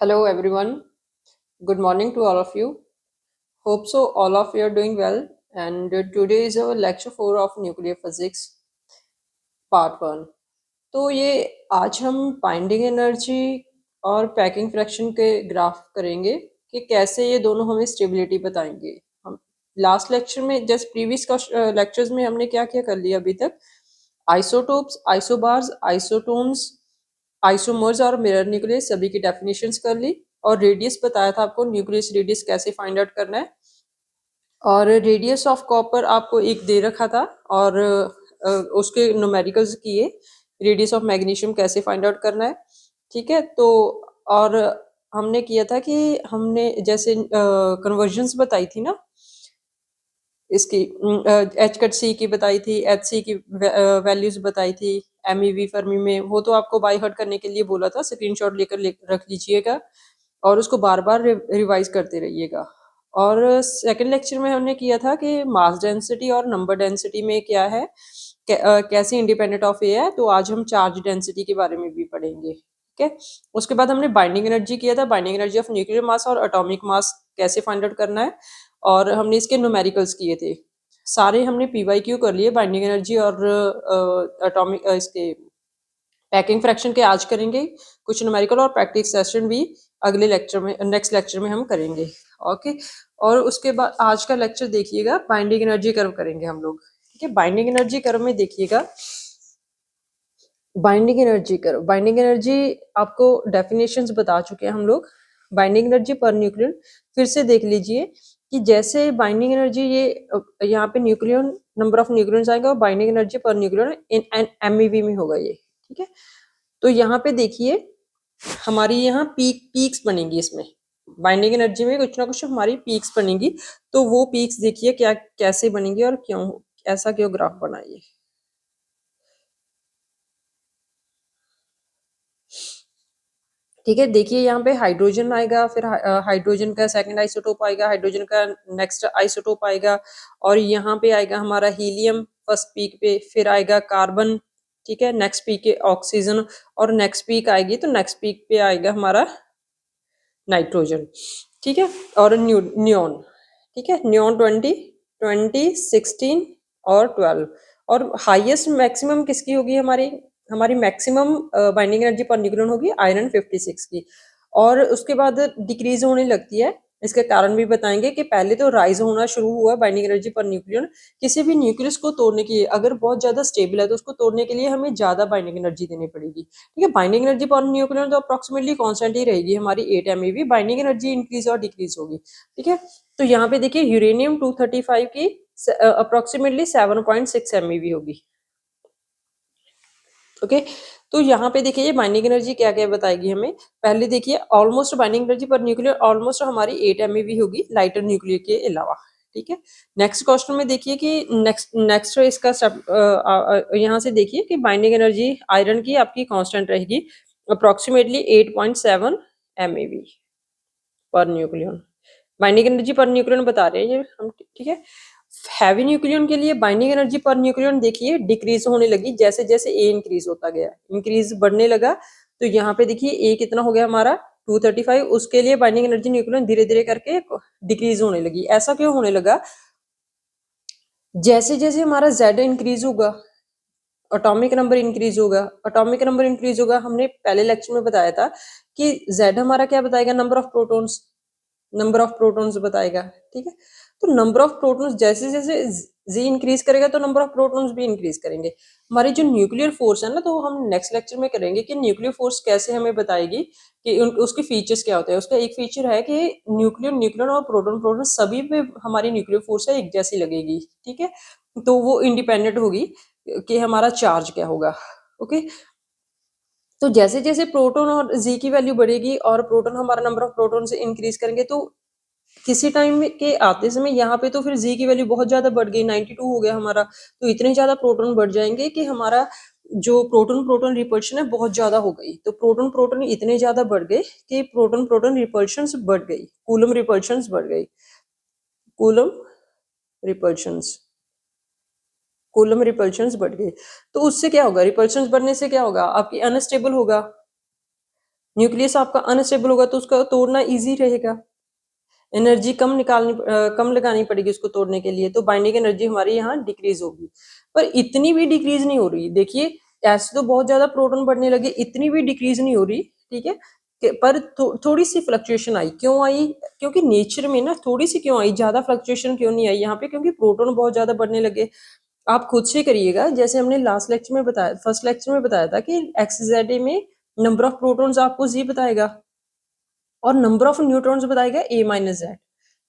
Hello everyone. Good morning to all of you. Hope so all of you are doing well. And today is our lecture 4 of nuclear physics part 1. तो ये आज हम binding energy और packing fraction के graph करेंगे कि कैसे ये दोनों हमें स्टेबिलिटी बताएंगे। हम लास्ट लेक्चर में जस्ट प्रीवियस लेक्चर्स में हमने क्या क्या कर लिया अभी तक, आइसोटोप्स, आइसोबार्स, आइसोटोन्स, आइसोमर्स और मिरर न्यूक्लियस सभी की डेफिनेशंस कर ली और रेडियस बताया था आपको, न्यूक्लियस रेडियस कैसे फाइंड आउट करना है। और रेडियस ऑफ कॉपर आपको एक दे रखा था और उसके न्यूमेरिकल्स किए, रेडियस ऑफ मैग्नीशियम कैसे फाइंड आउट करना है। ठीक है, तो और हमने किया था कि हमने जैसे कन्वर्जन्स बताई थी ना, इसकी एच कट सी की बताई थी, एच सी की वैल्यूज बताई थी, एम ई वी फर्मी में, वो तो आपको बाई हर्ट करने के लिए बोला था, स्क्रीनशॉट लेकर रख लीजिएगा और उसको बार बार रिवाइज करते रहिएगा। और सेकंड लेक्चर में हमने किया था कि मास डेंसिटी और नंबर डेंसिटी में क्या है, कैसे इंडिपेंडेंट ऑफ ए है। तो आज हम चार्ज डेंसिटी के बारे में भी पढ़ेंगे। ठीक है, उसके बाद हमने बाइंडिंग एनर्जी किया था, binding energy of nuclear mass और एटॉमिक मास कैसे फाइंड आउट करना है, और हमने इसके न्यूमेरिकल्स किए थे सारे। हमने पीवाईक्यू कर लिए बाइंडिंग एनर्जी और एटॉमिक इसके पैकिंग फ्रैक्शन के आज करेंगे, कुछ न्यूमेरिकल और प्रैक्टिस सेशन भी अगले लेक्चर में, नेक्स्ट लेक्चर में हम करेंगे। ओके, और उसके बाद आज का लेक्चर देखिएगा, बाइंडिंग एनर्जी कर्व करेंगे हम लोग। ठीक है, बाइंडिंग एनर्जी कर्व में देखिएगा, binding energy curve, binding energy आपको डेफिनेशंस बता चुके हैं हम लोग। बाइंडिंग एनर्जी पर न्यूक्लियन फिर से देख लीजिए कि जैसे बाइंडिंग एनर्जी ये यहाँ पे न्यूक्लियन, नंबर ऑफ न्यूक्लियंस आएगा और बाइंडिंग एनर्जी पर न्यूक्लियन इन एमईवी में होगा ये। ठीक है, तो यहाँ पे देखिए हमारी यहाँ पीक्स बनेगी, इसमें बाइंडिंग एनर्जी में कुछ ना कुछ हमारी पीक्स बनेगी। तो वो पीक्स देखिए क्या कैसे बनेंगी और क्यों, ऐसा क्यों ग्राफ बनाइए। ठीक है, देखिए यहाँ पे हाइड्रोजन आएगा, फिर हाइड्रोजन का सेकंड आइसोटोप आएगा, हाइड्रोजन का नेक्स्ट आइसोटोप आएगा, और यहाँ पे आएगा हमारा हीलियम फर्स्ट पीक पे, फिर आएगा कार्बन। ठीक है, नेक्स्ट पीक है ऑक्सीजन, और नेक्स्ट पीक आएगी तो नेक्स्ट पीक पे आएगा हमारा नाइट्रोजन। ठीक है, और न्योन। ठीक है, न्योन 20, 16 और 12। और हाईएस्ट मैक्सिमम किसकी होगी, हमारी हमारी maximum binding energy per nucleon होगी आयरन 56 की, और उसके बाद डिक्रीज होने लगती है। इसके कारण भी बताएंगे कि पहले तो राइज होना शुरू हुआ बाइंडिंग एनर्जी पर न्यूक्लियन। किसी भी न्यूक्लियस को तोड़ने के लिए अगर बहुत ज्यादा स्टेबल है तो उसको तोड़ने के लिए हमें ज्यादा बाइंडिंग एनर्जी देनी पड़ेगी। ठीक है, बाइंडिंग एनर्जी पर न्यूक्लियन तो अप्रोक्सीमेटली कांस्टेंट ही रहेगी हमारी 8 MeV, बाइंडिंग एनर्जी इंक्रीज और डिक्रीज होगी। ठीक है, तो यहाँ पे देखिए यूरेनियम 235 की अप्रोक्सीमेटली 7.6 MeV होगी। ओके, तो यहाँ पे देखिए बाइंडिंग एनर्जी क्या क्या बताएगी हमें। पहले देखिए ऑलमोस्ट बाइंडिंग एनर्जी पर न्यूक्लियर ऑलमोस्ट हमारी 8 MeV होगी लाइटर न्यूक्लियर के अलावा। ठीक है, नेक्स्ट क्वेश्चन में देखिए कि नेक्स्ट इसका यहाँ से देखिए कि बाइंडिंग एनर्जी आयरन की आपकी कांस्टेंट रहेगी approximately 8.7 MeV per nucleon. Binding energy per nucleon बता रहे हैं ये हम। ठीक है, हैवी न्यूक्लियन के लिए बाइंडिंग एनर्जी पर न्यूक्लियन देखिए डिक्रीज होने लगी जैसे जैसे ए इंक्रीज होता गया, इंक्रीज बढ़ने लगा। तो यहाँ पे देखिए ए कितना हो गया हमारा 235, उसके लिए बाइंडिंग एनर्जी न्यूक्लियन धीरे धीरे करके डिक्रीज होने लगी। ऐसा क्यों होने लगा, जैसे जैसे हमारा जेड इंक्रीज होगा एटॉमिक नंबर इंक्रीज होगा, एटॉमिक नंबर इंक्रीज होगा। हमने पहले लेक्चर में बताया था कि जेड हमारा क्या बताएगा, number of protons, number of protons बताएगा। ठीक है, तो नंबर ऑफ प्रोटॉन्स जैसे जैसे जी इंक्रीज करेगा तो नंबर ऑफ प्रोटॉन्स भी इंक्रीज करेंगे। हमारी जो न्यूक्लियर फोर्स है ना, तो हम नेक्स्ट लेक्चर में करेंगे कि न्यूक्लियर फोर्स कैसे हमें बताएगी कि उसके फीचर्स क्या होते हैं। उसका एक फीचर है कि न्यूक्लियर न्यूक्लियन और प्रोटॉन प्रोटॉन सभी पे हमारी न्यूक्लियर फोर्स है एक जैसी लगेगी। ठीक है, तो वो इंडिपेंडेंट होगी कि हमारा चार्ज क्या होगा। ओके, तो जैसे जैसे प्रोटॉन और जी की वैल्यू बढ़ेगी और प्रोटॉन हमारा नंबर ऑफ प्रोटॉन से इंक्रीज करेंगे, तो किसी टाइम के आते समय यहाँ पे तो फिर जी की वैल्यू बहुत ज्यादा बढ़ गई, 92 हो गया हमारा। तो इतने ज्यादा प्रोटॉन बढ़ जाएंगे कि हमारा जो प्रोटॉन प्रोटॉन रिपल्शन है बहुत ज्यादा हो गई। तो प्रोटॉन प्रोटॉन इतने ज्यादा बढ़ गए कि प्रोटॉन प्रोटॉन रिपल्शन बढ़ गई, कूलम रिपल्शन बढ़ गई, कूलम रिपल्शंस, कूलम रिपल्शंस बढ़ गए। तो उससे क्या होगा, रिपल्शंस बढ़ने से क्या होगा, आपकी अनस्टेबल होगा, न्यूक्लियस आपका अनस्टेबल होगा तो उसका तोड़ना ईजी रहेगा, एनर्जी कम लगानी पड़ेगी उसको तोड़ने के लिए, तो बाइंडिंग एनर्जी हमारी यहाँ डिक्रीज होगी। पर इतनी भी डिक्रीज नहीं हो रही, देखिए ऐसे तो बहुत ज्यादा प्रोटॉन बढ़ने लगे, इतनी भी डिक्रीज नहीं हो रही, ठीक है। पर थोड़ी सी फ्लक्चुएशन आई, क्यों आई? क्योंकि नेचर में ना थोड़ी सी क्यों आई, ज्यादा फ्लक्चुएशन क्यों नहीं आई यहाँ पे? क्योंकि प्रोटॉन बहुत ज्यादा बढ़ने लगे। आप खुद से करिएगा, जैसे हमने लास्ट लेक्चर में बताया, फर्स्ट लेक्चर में बताया था कि एक्सजेड में नंबर ऑफ प्रोटॉन्स आपको जी बताएगा और नंबर ऑफ न्यूट्रॉन्स बताएगा A minus Z.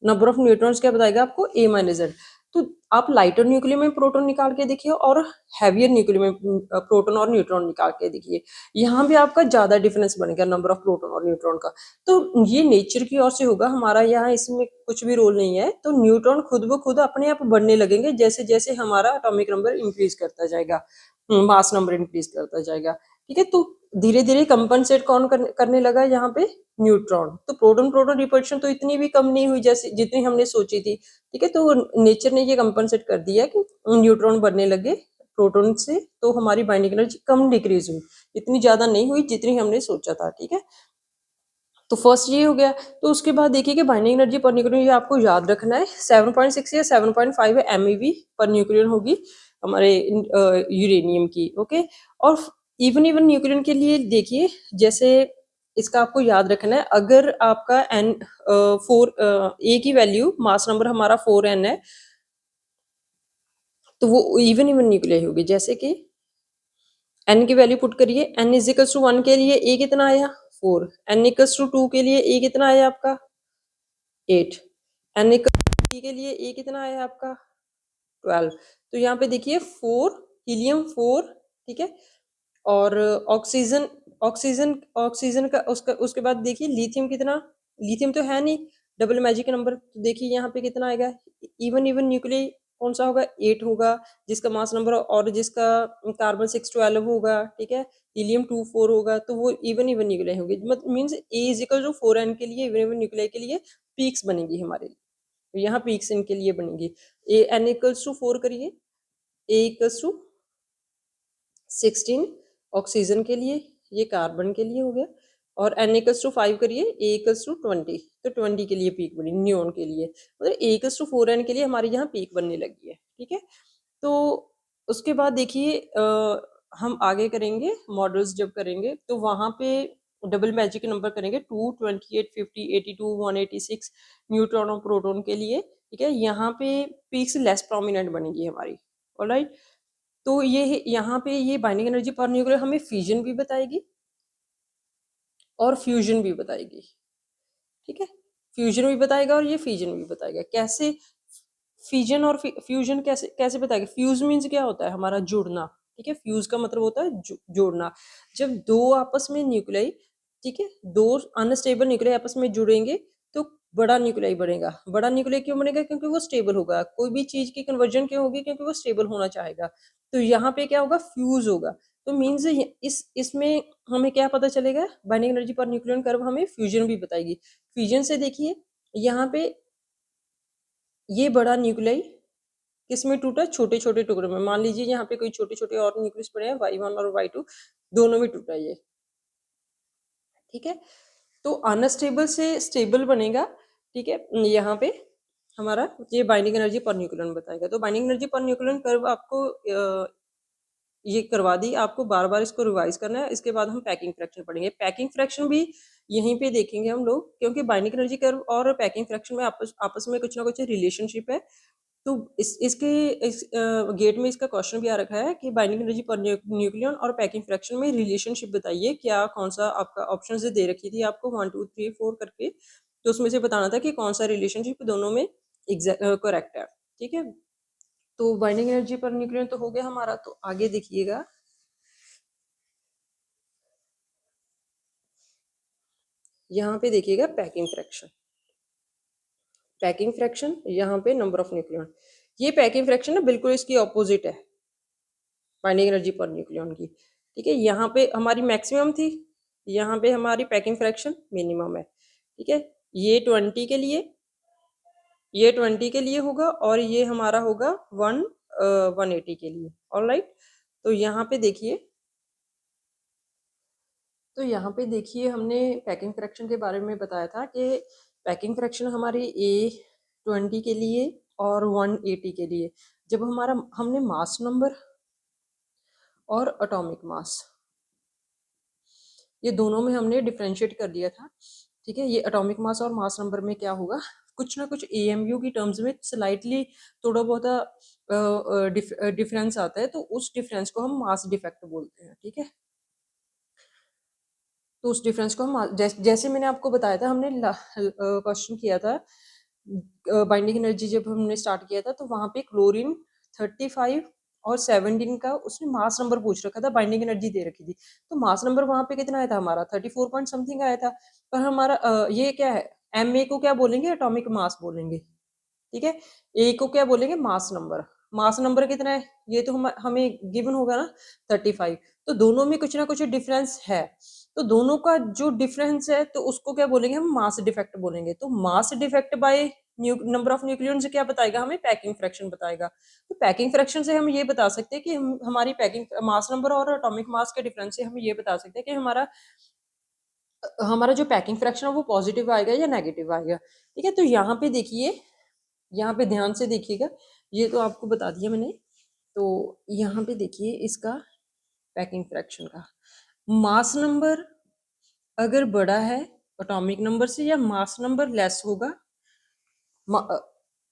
Number of neutrons क्या बताएगा आपको? A minus Z. तो आप लाइटर न्यूक्लियस में प्रोटॉन निकाल के देखिए और हैवियर न्यूक्लियस में प्रोटॉन और न्यूट्रॉन निकाल के देखिए, यहाँ भी आपका ज्यादा डिफरेंस बनेगा नंबर ऑफ प्रोटॉन और न्यूट्रॉन का। तो ये नेचर की ओर से होगा, हमारा यहाँ इसमें कुछ भी रोल नहीं है। तो न्यूट्रॉन खुद ब खुद अपने आप बढ़ने लगेंगे जैसे जैसे हमारा एटॉमिक नंबर इंक्रीज करता जाएगा, मास नंबर इंक्रीज करता जाएगा, ठीक है। तो धीरे धीरे कंपनसेट कौन करने लगा यहाँ पे? न्यूट्रॉन। तो प्रोटॉन प्रोटॉन रिपल्शन तो इतनी भी कम नहीं हुई जैसे जितनी हमने सोची थी, ठीक है। तो नेचर ने ये कंपनसेट कर दिया कि न्यूट्रॉन बढ़ने लगे प्रोटॉन से, तो हमारी बाइंडिंग एनर्जी कम डिक्रीज हुई, इतनी ज्यादा नहीं हुई जितनी हमने सोचा था, ठीक है। तो फर्स्ट ये हो गया। तो उसके बाद देखिए कि बाइंडिंग एनर्जी पर न्यूक्लियन, ये आपको याद रखना है 7.6 या 7.5 MeV पर न्यूक्लियन होगी हमारे यूरेनियम की, ओके। और इवन इवन न्यूक्लियन के लिए देखिए, जैसे इसका आपको याद रखना है, अगर आपका एन 4 ए की वैल्यू, मास नंबर हमारा 4n है, तो वो इवन इवन न्यूक्लियर होगी। जैसे कि एन की वैल्यू पुट करिए, एन इजिकल्स टू 1 के लिए ए कितना आया? 4। एन इक्वल्स टू 2 के लिए ए कितना आया आपका? 8। एन इक्वल के लिए ए कितना आया आपका? 12। तो यहाँ पे देखिए 4, हीलियम 4, ठीक है। और ऑक्सीजन ऑक्सीजन ऑक्सीजन का उसके बाद देखिए लिथियम कितना? लिथियम तो है नहीं, डबल मैजिक नंबर, तो देखिए यहाँ पे कितना आएगा? इवन इवन न्यूक्लियर कौन सा होगा? 8 होगा, जिसका मास नंबर, और जिसका कार्बन 612 होगा, ठीक है। हीलियम 2 4 होगा, तो वो इवन इवन न्यूक्लियर होगी। मतलब means A is equal to 4n के लिए, इवन इवन न्यूक्लियर के लिए पीक्स बनेगी हमारे लिए, तो यहाँ पीक्स इनके लिए बनेगी। ए एन इक्वल्स टू 4 करिए, ए इक्वल्स टू 16 ऑक्सीजन के लिए, ये कार्बन के लिए हो गया। और एन इक्वल्स टू 5 करिए, ए इक्वल्स टू 20, तो 20 के लिए पीक बनी न्यून के लिए, मतलब ए इक्वल्स टू 4n के लिए हमारी यहाँ पीक बनने लगी है, ठीक है। तो उसके बाद देखिए हम आगे करेंगे मॉडल्स, जब करेंगे तो वहाँ पे डबल मैजिक नंबर करेंगे 2 28 50 82 186 न्यूट्रॉन और प्रोटॉन के लिए, ठीक है। यहाँ पे पीक्स लेस प्रोमिनेंट बनेगी हमारी, ऑलराइट। तो ये यहाँ पे ये बाइंडिंग एनर्जी पर न्यूक्लियर हमें फ्यूजन भी बताएगी और फ्यूजन भी बताएगी, ठीक है। फ्यूजन भी बताएगा और ये फ्यूजन भी बताएगा। कैसे फ्यूजन और फ्यूजन कैसे कैसे बताएगा? फ्यूज मीन्स क्या होता है? हमारा जुड़ना, ठीक है। फ्यूज का मतलब होता है जोड़ना। जब दो आपस में न्यूक्लियाई, ठीक है, दो अनस्टेबल न्यूक्लियाई आपस में जुड़ेंगे तो बड़ा न्यूक्लियाई बनेगा। बड़ा न्यूक्लियाई क्यों बनेगा? क्योंकि वो स्टेबल होगा। कोई भी चीज की कन्वर्जन क्यों होगी? क्योंकि वो स्टेबल होना चाहेगा। तो यहाँ पे क्या होगा? फ्यूज होगा। तो मीन्स इसमें हमें क्या पता चलेगा? Binding energy per nucleon curve हमें फ्यूजन भी बताएगी। फ्यूजन से देखिए यहाँ पे ये बड़ा न्यूक्लियाई किसमें टूटा? छोटे छोटे टुकड़ों में। मान लीजिए यहाँ पे कोई छोटे छोटे और न्यूक्लियस पड़े हैं, y1 और y2, दोनों में टूटा ये, ठीक है। तो अनस्टेबल से स्टेबल बनेगा, ठीक है। यहाँ पे हमारा ये बाइंडिंग एनर्जी पर न्यूक्लियन बताएगा। तो binding energy per nucleon curve आपको ये करवा दी, आपको बार बार इसको रिवाइज करना है। इसके बाद हम पैकिंग फ्रैक्शन पढ़ेंगे। पैकिंग फ्रैक्शन भी यहीं पे देखेंगे हम लोग, क्योंकि बाइंडिंग एनर्जी कर्व और पैकिंग फ्रैक्शन में आपस में कुछ ना कुछ रिलेशनशिप है। तो इस गेट में इसका क्वेश्चन भी आ रखा है कि बाइंडिंग एनर्जी पर न्यूक्लियन और पैकिंग फ्रैक्शन में रिलेशनशिप बताइए। क्या कौन सा आपका ऑप्शन से दे रखी थी आपको 1 2 3 4 करके, तो उसमें से बताना था कि कौन सा रिलेशनशिप दोनों में करेक्ट है, ठीक है। तो बाइंडिंग एनर्जी पर न्यूक्लियन तो हो गया हमारा। तो आगे देखिएगा, यहाँ पे देखिएगा पैकिंग फ्रैक्शन। पैकिंग फ्रैक्शन यहाँ पे नंबर ऑफ न्यूक्लियन, ये पैकिंग फ्रैक्शन ना बिल्कुल इसकी ऑपोजिट है बाइंडिंग एनर्जी पर न्यूक्लियन की, ठीक है। यहाँ पे हमारी मैक्सिमम थी, यहाँ पे हमारी पैकिंग फ्रैक्शन मिनिमम है, ठीक है। ये 20 के लिए, ये 20 के लिए होगा और ये हमारा होगा 180 के लिए, ऑलराइट। तो यहाँ पे देखिए, तो यहाँ पे देखिए हमने पैकिंग फ्रैक्शन के बारे में बताया था कि पैकिंग फ्रैक्शन हमारी A20 के लिए और 180 के लिए, जब हमने मास नंबर और एटॉमिक मास ये दोनों में हमने डिफरेंशिएट कर दिया था। ठीक है, ये एटॉमिक मास और मास नंबर में क्या होगा, कुछ ना कुछ एएमयू की टर्म्स में स्लाइटली थोड़ा बहुत डिफरेंस आता है, तो उस डिफरेंस को हम मास डिफेक्ट बोलते हैं। ठीक है, तो उस डिफरेंस को हम जैसे मैंने आपको बताया था, हमने क्वेश्चन किया था बाइंडिंग एनर्जी जब हमने स्टार्ट किया था, तो वहां पे क्लोरीन 35 और 17 का उसने मास नंबर पूछ रखा था, बाइंडिंग एनर्जी दे रखी थी, तो मास नंबर वहां पे कितना आया था हमारा 34 पॉइंट समथिंग आया था। पर हमारा ये क्या है, एम ए को क्या बोलेंगे, एटॉमिक मास बोलेंगे। ठीक है, ए को क्या बोलेंगे, मास नंबर। मास नंबर कितना है ये तो हमें गिवन होगा ना 35, तो दोनों में कुछ ना कुछ डिफरेंस है, तो दोनों का जो डिफरेंस है तो उसको क्या बोलेंगे, हम मास डिफेक्ट बोलेंगे। तो mass defect by number of nucleon से क्या बताएगा, हमें पैकिंग फ्रैक्शन बताएगा। तो पैकिंग फ्रैक्शन से हम ये बता सकते हैं कि हमारी पैकिंग मास नंबर और एटॉमिक मास के डिफरेंस से हम ये बता सकते हैं कि हमारा हमारा जो पैकिंग फ्रैक्शन है वो पॉजिटिव आएगा या नेगेटिव आएगा। ठीक है, तो यहाँ पे देखिए, यहाँ पे ध्यान से देखिएगा, ये तो आपको बता दिया मैंने। तो यहाँ पे देखिए इसका पैकिंग फ्रैक्शन का मास नंबर अगर बड़ा है एटॉमिक नंबर से, या मास नंबर लेस होगा,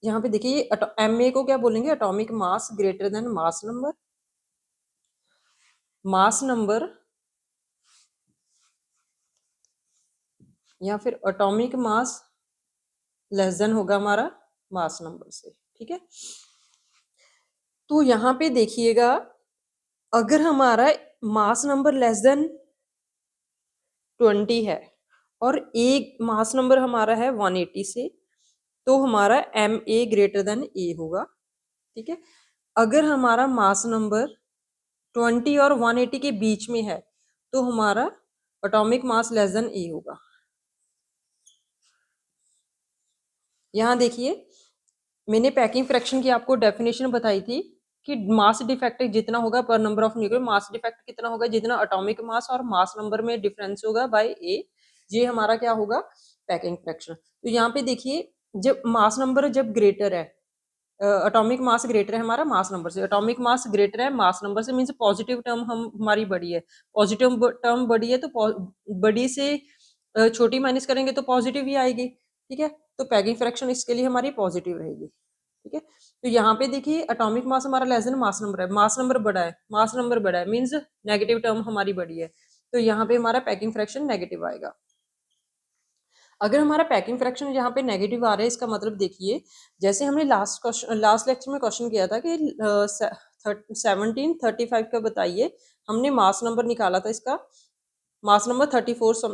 यहाँ पे देखिए एम ए को क्या बोलेंगे, atomic mass greater then mass number. Mass number या फिर एटॉमिक मास लेस देन होगा हमारा मास नंबर से। ठीक है, तो यहाँ पे देखिएगा, अगर हमारा मास नंबर लेस देन 20 है और एक मास नंबर हमारा है 180 से, तो हमारा एम ए ग्रेटर देन ए होगा। ठीक है, अगर हमारा मास नंबर 20 और 180 के बीच में है, तो हमारा एटॉमिक मास लेस देन ए होगा। यहाँ देखिए, मैंने पैकिंग फ्रैक्शन की आपको डेफिनेशन बताई थी कि मास डिफेक्ट जितना होगा पर number of nucleon, mass defect कितना होगा, जितना एटॉमिक मास और मास नंबर में डिफरेंस होगा बाय ए, ये हमारा क्या होगा, पैकिंग फ्रैक्शन। तो यहाँ पे देखिए, जब मास नंबर जब ग्रेटर है, एटॉमिक मास ग्रेटर है हमारा मास नंबर से, एटॉमिक मास ग्रेटर है मास नंबर से, मीन्स पॉजिटिव टर्म हम हमारी बड़ी है, पॉजिटिव टर्म बड़ी है, तो बड़ी से छोटी माइनस करेंगे तो पॉजिटिव ही आएगी। ठीक है, तो पैकिंग फ्रैक्शन इसके लिए हमारी पॉजिटिव रहेगी। ठीक है, तो यहाँ पे देखिए एटॉमिक मास हमारा लेस देन मास नंबर है, मास नंबर बड़ा है, मास नंबर बड़ा है मीन्स नेगेटिव टर्म हमारी बड़ी है, तो यहाँ पे हमारा पैकिंग फ्रैक्शन नेगेटिव आएगा। अगर हमारा पैकिंग फ्रैक्शन यहाँ पे नेगेटिव आ रहा है, इसका मतलब देखिए, जैसे हमने लास्ट लेक्चर में क्वेश्चन किया था कि 1735 का बताइए, हमने मास नंबर निकाला था, इसका मास नंबर 34,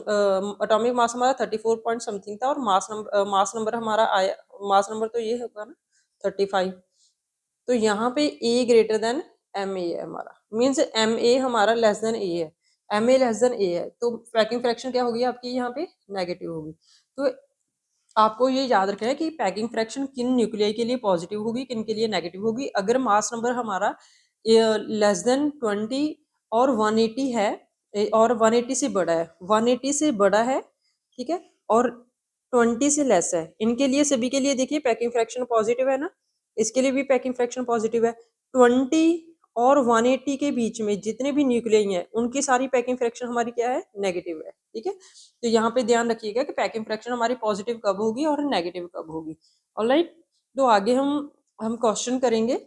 एटॉमिक मास हमारा 34 पॉइंट समथिंग था, और मास नंबर हमारा आया, मास नंबर तो ये होगा ना 35, तो यहाँ पे ए ग्रेटर देन एम ए है हमारा, मीन्स एम ए हमारा लेस देन ए है, एम ए लेस देन ए है, तो पैकिंग फ्रैक्शन क्या होगी आपकी यहाँ पे, नेगेटिव होगी। तो आपको ये याद रखना है कि पैकिंग फ्रैक्शन किन न्यूक्लियाई के लिए पॉजिटिव होगी, किन के लिए नेगेटिव होगी। अगर मास नंबर हमारा लेस देन 20 और 180 है, और 180 से बड़ा है, 180 से बड़ा है, ठीक है, और 20 से लेस है, इनके लिए सभी के लिए देखिए पैकिंग फ्रैक्शन पॉजिटिव है ना, इसके लिए भी पैकिंग फ्रैक्शन पॉजिटिव है। 20 और 180 के बीच में जितने भी न्यूक्लियाई हैं, उनकी सारी पैकिंग फ्रैक्शन हमारी क्या है, नेगेटिव है। ठीक है, तो यहाँ पे ध्यान रखिएगा कि पैकिंग फ्रैक्शन हमारी पॉजिटिव कब होगी और नेगेटिव कब होगी। ऑलराइट, तो आगे हम क्वेश्चन करेंगे।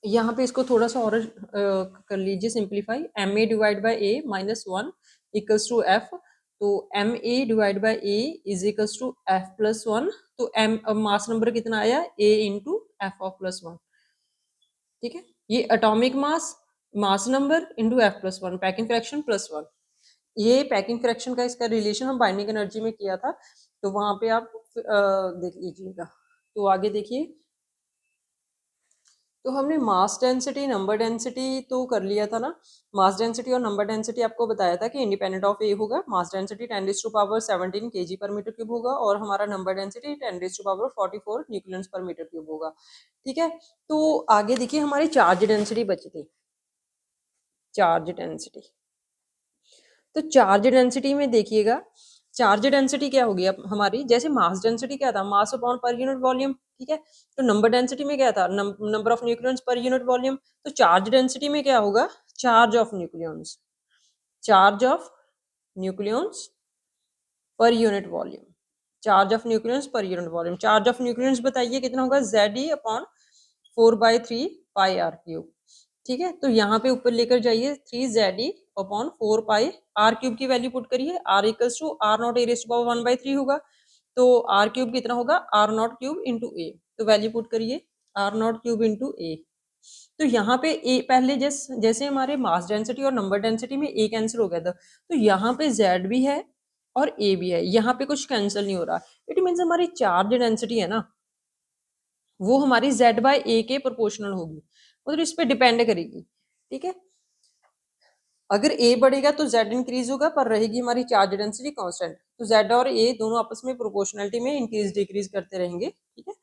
यहाँ पे इसको थोड़ा सा और कर लीजिए simplify, M A divide by A minus 1 equals to F, तो M A divide by A is equals to F plus 1, तो एम मास नंबर कितना आया, A into F of plus 1। ठीक है, ये atomic mass, mass number into F plus 1, packing fraction plus 1, ये packing fraction का इसका रिलेशन हम बाइंडिंग एनर्जी में किया था, तो वहां पे आप देख लीजिएगा। तो आगे देखिए, तो हमने मास डेंसिटी नंबर डेंसिटी तो कर लिया था ना, मास डेंसिटी और नंबर डेंसिटी आपको बताया था कि इंडिपेंडेंट ऑफ ए होगा, मास डेंसिटी 10⁻17 kg पर मीटर क्यूब होगा, और हमारा नंबर डेंसिटी 10⁻44 न्यूक्लियंस पर मीटर क्यूब होगा। ठीक है, तो आगे देखिए हमारी चार्ज डेंसिटी बची थी, चार्ज डेंसिटी, तो चार्ज डेंसिटी में देखिएगा, चार्ज डेंसिटी क्या होगी अब हमारी, जैसे मास डेंसिटी क्या था, mass upon per unit volume, ठीक है। तो नंबर डेंसिटी में क्या था, number of nucleons per unit volume. तो चार्ज डेंसिटी में क्या होगा, charge of nucleons, charge of nucleons per unit volume, charge of nucleons per unit volume. Charge of nucleons बताइए कितना होगा, ZE upon 4/3 pi R cube, ठीक है। तो यहाँ पे ऊपर लेकर जाइए 3ZE upon 4 pi R cube की वैल्यू पुट करिए, R equals to R naught A raise to power 1/3 होगा। तो आर क्यूब कितना होगा, R naught cube into A. तो वैल्यू पुट करिए R naught cube into A. तो यहाँ पे ए पहले जैसे हमारे मास डेंसिटी और नंबर डेंसिटी में ए कैंसिल हो गया था, तो यहाँ पे जेड भी है और ए भी है, यहाँ पे कुछ कैंसिल नहीं हो रहा। इट मीन्स हमारी चार्ज डेंसिटी है ना, वो हमारी जेड बाय ए के प्रोपोर्शनल होगी, मतलब इस पे डिपेंड करेगी, ठीक है। अगर ए बढ़ेगा तो जेड इंक्रीज होगा, पर रहेगी हमारी चार्ज डेंसिटी कांस्टेंट। तो जेड और ए दोनों आपस में प्रोपोर्शनलिटी में इंक्रीज डिक्रीज करते रहेंगे, ठीक है।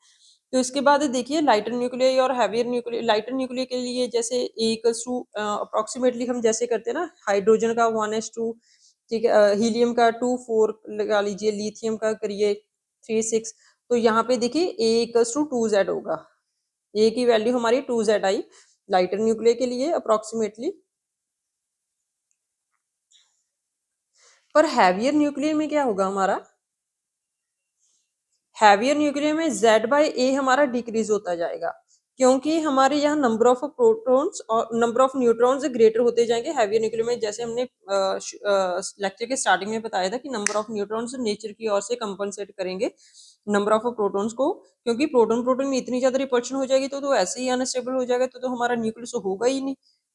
तो इसके बाद देखिए लाइटर न्यूक्लियर और हैवियर न्यूक्लियर। लाइटर न्यूक्लियर के लिए जैसे ए इक्वल्स टू अप्रोक्सीमेटली हम जैसे करते हैं ना, हाइड्रोजन का 1s2, ठीक है, हीलियम का 2 4 लगा लीजिए, लिथियम का करिए 3 6। तो यहाँ पे देखिए ए इक्वल्स टू 2Z होगा, ए की वैल्यू हमारी 2Z आई लाइटर न्यूक्लियर के लिए अप्रोक्सीमेटली। पर हैवियर न्यूक्लियर में क्या होगा हमारा, हैवियर न्यूक्लियर में Z बाय ए हमारा डिक्रीज होता जाएगा, क्योंकि हमारे यहाँ नंबर ऑफ प्रोटॉन्स और नंबर ऑफ न्यूट्रॉन्स ग्रेटर होते जाएंगे हैवियर न्यूक्लियर में। जैसे हमने लेक्चर के स्टार्टिंग में बताया था कि नंबर ऑफ न्यूट्रॉन्स नेचर की ओर से कंपनसेट करेंगे नंबर ऑफ प्रोटॉन्स को, क्योंकि प्रोटॉन प्रोटॉन में इतनी ज्यादा रिपल्शन हो जाएगी तो ऐसे ही अनस्टेबल हो जाएगा, तो हमारा न्यूक्लियस होगा ही नहीं,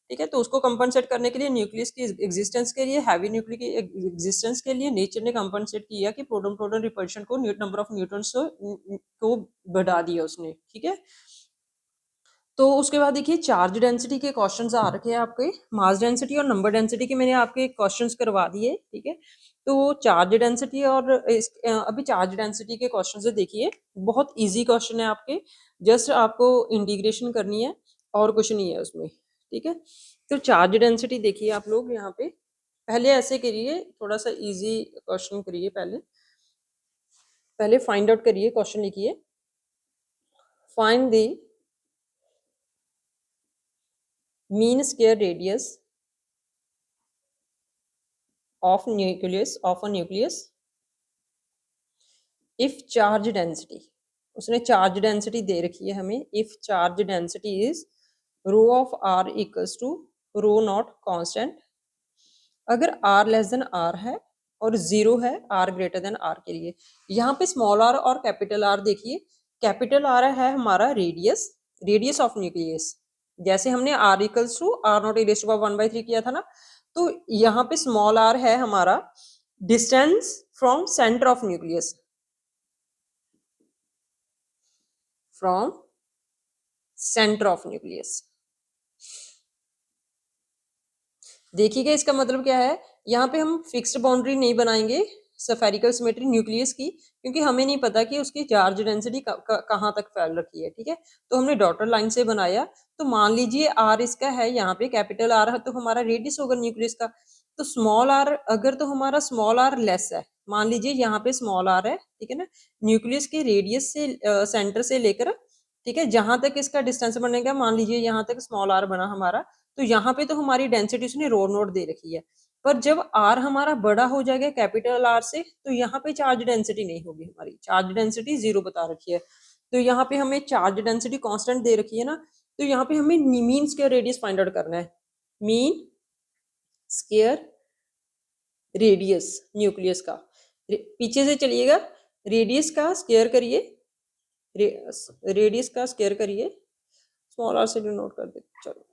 ठीक है। तो उसको कंपनसेट करने के लिए न्यूक्लियस की एग्जिस्टेंस के लिए, हैवी न्यूक्लियर की एग्जिस्टेंस के लिए नेचर ने कंपनसेट किया कि प्रोटॉन प्रोटॉन रिपल्शन को, नंबर ऑफ न्यूट्रॉन्स को बढ़ा दिया उसने, ठीक है। तो उसके बाद देखिए चार्ज डेंसिटी के क्वेश्चंस आ रखे हैं आपके, मास डेंसिटी और नंबर डेंसिटी के मैंने आपके क्वेश्चंस करवा दिए, ठीक है। तो चार्ज डेंसिटी और अभी चार्ज डेंसिटी के क्वेश्चन से देखिए, बहुत इजी क्वेश्चन है आपके, जस्ट आपको इंटीग्रेशन करनी है और कुछ नहीं है उसमें, ठीक है। तो चार्ज डेंसिटी देखिए आप लोग यहाँ पे, पहले ऐसे करिए, थोड़ा सा इजी क्वेश्चन करिए, पहले पहले फाइंड आउट करिए, क्वेश्चन लिखिए, find the mean square radius of a nucleus if charge density, उसने चार्ज डेंसिटी दे रखी है हमें, if charge density is rho of r equals to rho not constant, अगर r लेस देन r है और 0 है r ग्रेटर देन r के लिए। यहाँ पे स्मॉल r और कैपिटल R देखिए, कैपिटल R है हमारा रेडियस, रेडियस ऑफ न्यूक्लियस, जैसे हमने r equals to R naught A raise to power 1/3 किया था ना। तो यहाँ पे स्मॉल r है हमारा distance from centre of nucleus, from centre of nucleus. देखिएगा इसका मतलब क्या है, यहाँ पे हम फिक्स्ड बाउंड्री नहीं बनाएंगे स्फेरिकल सिमेट्री न्यूक्लियस की, क्योंकि हमें नहीं पता कि उसकी चार्ज डेंसिटी कहाँ तक फैल रखी है, ठीक है। तो हमने डॉटर लाइन से बनाया, तो मान लीजिए आर इसका है, यहाँ पे कैपिटल आर है, तो हमारा रेडियस होगा न्यूक्लियस का। तो स्मॉल आर अगर, तो हमारा स्मॉल आर लेस है, मान लीजिए यहाँ पे स्मॉल आर है, ठीक है ना, न्यूक्लियस के रेडियस से सेंटर से लेकर, ठीक है, जहां तक इसका डिस्टेंस बनेगा, मान लीजिए यहाँ तक स्मॉल आर बना हमारा, तो यहाँ पे तो हमारी डेंसिटी उसने रो नोट दे रखी है। पर जब आर हमारा बड़ा हो जाएगा कैपिटल आर से, तो यहाँ पे चार्ज डेंसिटी नहीं होगी, हमारी चार्ज डेंसिटी 0 बता रखी है। तो यहाँ पे हमें चार्ज डेंसिटी कांस्टेंट दे रखी है ना, तो यहाँ पे हमें mean square radius find out करना है, मीन स्क्वायर रेडियस न्यूक्लियस का। पीछे से चलिएगा, रेडियस का स्क्वायर करिए, रेडियस का स्क्वायर करिए, स्मॉल आर से डिनोट कर दे, चलो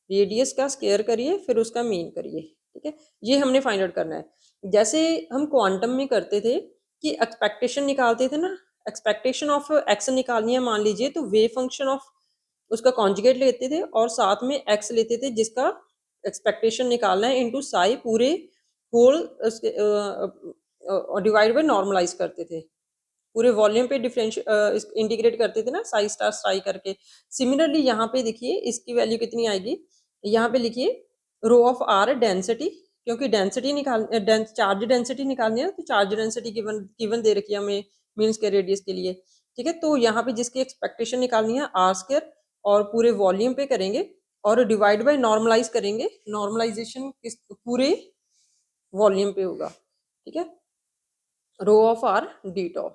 रेडियस का स्क्वायर करिए, फिर उसका मीन करिए, ठीक है। ये हमने फाइंड आउट करना है। जैसे हम क्वांटम में करते थे कि एक्सपेक्टेशन निकालते थे ना, एक्सपेक्टेशन ऑफ एक्स निकालनी है मान लीजिए, तो वेव फंक्शन ऑफ उसका कॉन्जुगेट लेते थे और साथ में एक्स लेते थे जिसका एक्सपेक्टेशन निकालना है, इनटू साई पूरे होल डिवाइड बाय नॉर्मलाइज करते थे, पूरे वॉल्यूम पे डिफरेंशिएट इंटीग्रेट करते थे ना, साई स्टार साई करके। सिमिलरली यहाँ पे देखिए इसकी वैल्यू कितनी आएगी, यहाँ पे लिखिए रो ऑफ आर डेंसिटी, क्योंकि डेंसिटी निकाल चार्ज डेंसिटी निकालनी है, तो चार्ज डेंसिटी गिवन दे रखी है हमें मीन स्क्वायर रेडियस के लिए, ठीक है। तो यहाँ पे जिसकी एक्सपेक्टेशन निकालनी है आर स्क्वायर, और पूरे वॉल्यूम पे करेंगे और डिवाइड बाय नॉर्मलाइज करेंगे, नॉर्मलाइजेशन किस पूरे वॉल्यूम पे होगा, ठीक है। Rho of R D tau,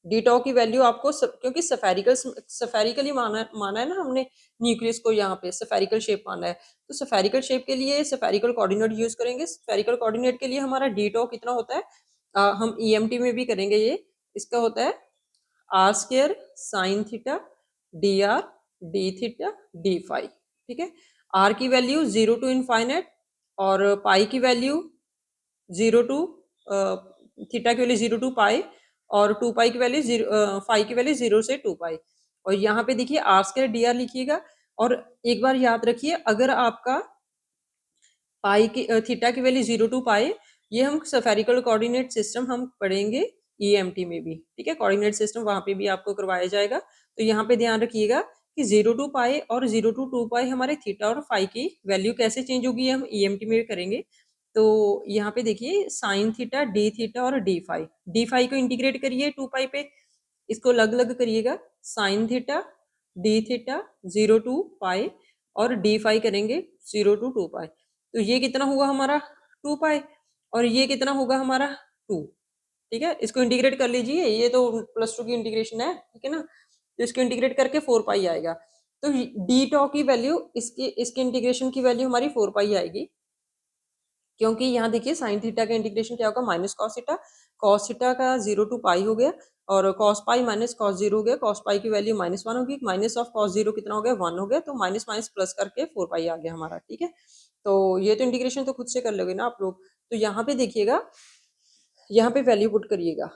D tau की वैल्यू आपको क्योंकि सफेरिकली माना है ना हमने न्यूक्लियस को, यहाँ पे सफेरिकल शेप माना है, तो सफेरिकल शेप के लिए सफेरिकल कोऑर्डिनेट यूज करेंगे। सफेरिकल कोऑर्डिनेट के लिए हमारा डी टॉ कितना होता है, हम ईएमटी में भी करेंगे ये, इसका होता है R square sine theta D R D theta D phi, ठीक है। आर की वैल्यू 0 टू इनफाइनाइट, और पाई की वैल्यू 0 टू थीटा की वैल्यू 0 टू पाई, और 2 पाई की वैल्यू 0, फाई की वैल्यू 0 से 2 पाई। और यहाँ पे देखिए आर स्क्वायर डी आर लिखिएगा, और एक बार याद रखिए अगर आपका पाई की थीटा की वैल्यू 0 टू पाई, ये हम सफेरिकल कोऑर्डिनेट सिस्टम हम पढ़ेंगे ईएमटी में भी, ठीक है। कोऑर्डिनेट सिस्टम वहां पे भी आपको करवाया जाएगा, तो यहाँ पे ध्यान रखिएगा कि 0 टू पाई और 0 टू 2 पाई हमारे थीटा और फाई की वैल्यू कैसे चेंज होगी, हम ईएमटी में करेंगे। तो यहाँ पे देखिए साइन थीटा डी थीटा और डी फाई को इंटीग्रेट करिए 2 पाई पे, इसको अलग अलग करिएगा, sine theta D theta 0 to pi, और डी फाई करेंगे 0 टू 2 पाई। तो ये कितना होगा हमारा 2 पाई, और ये कितना होगा हमारा 2, ठीक है। इसको इंटीग्रेट कर लीजिए, ये तो +2 की इंटीग्रेशन है, ठीक है ना, तो इसको इंटीग्रेट करके 4 पाई आएगा। तो डी टॉ की वैल्यू इसके इंटीग्रेशन की वैल्यू हमारी 4 पाई आएगी, क्योंकि यहाँ देखिए साइन थीटा का इंटीग्रेशन क्या होगा, माइनस कॉस थीटा का 0 टू पाई हो गया, और कॉस पाई माइनस कॉस 0 हो गया, कॉस पाई की वैल्यू -1 होगी, माइनस ऑफ कॉस 0 कितना हो गया 1 हो गया, तो माइनस माइनस प्लस करके 4 पाई आ गया हमारा, ठीक है। तो ये तो इंटीग्रेशन तो खुद से कर लोगे ना आप लोग। तो यहाँ पे देखिएगा, यहाँ पे वैल्यू पुट करिएगा,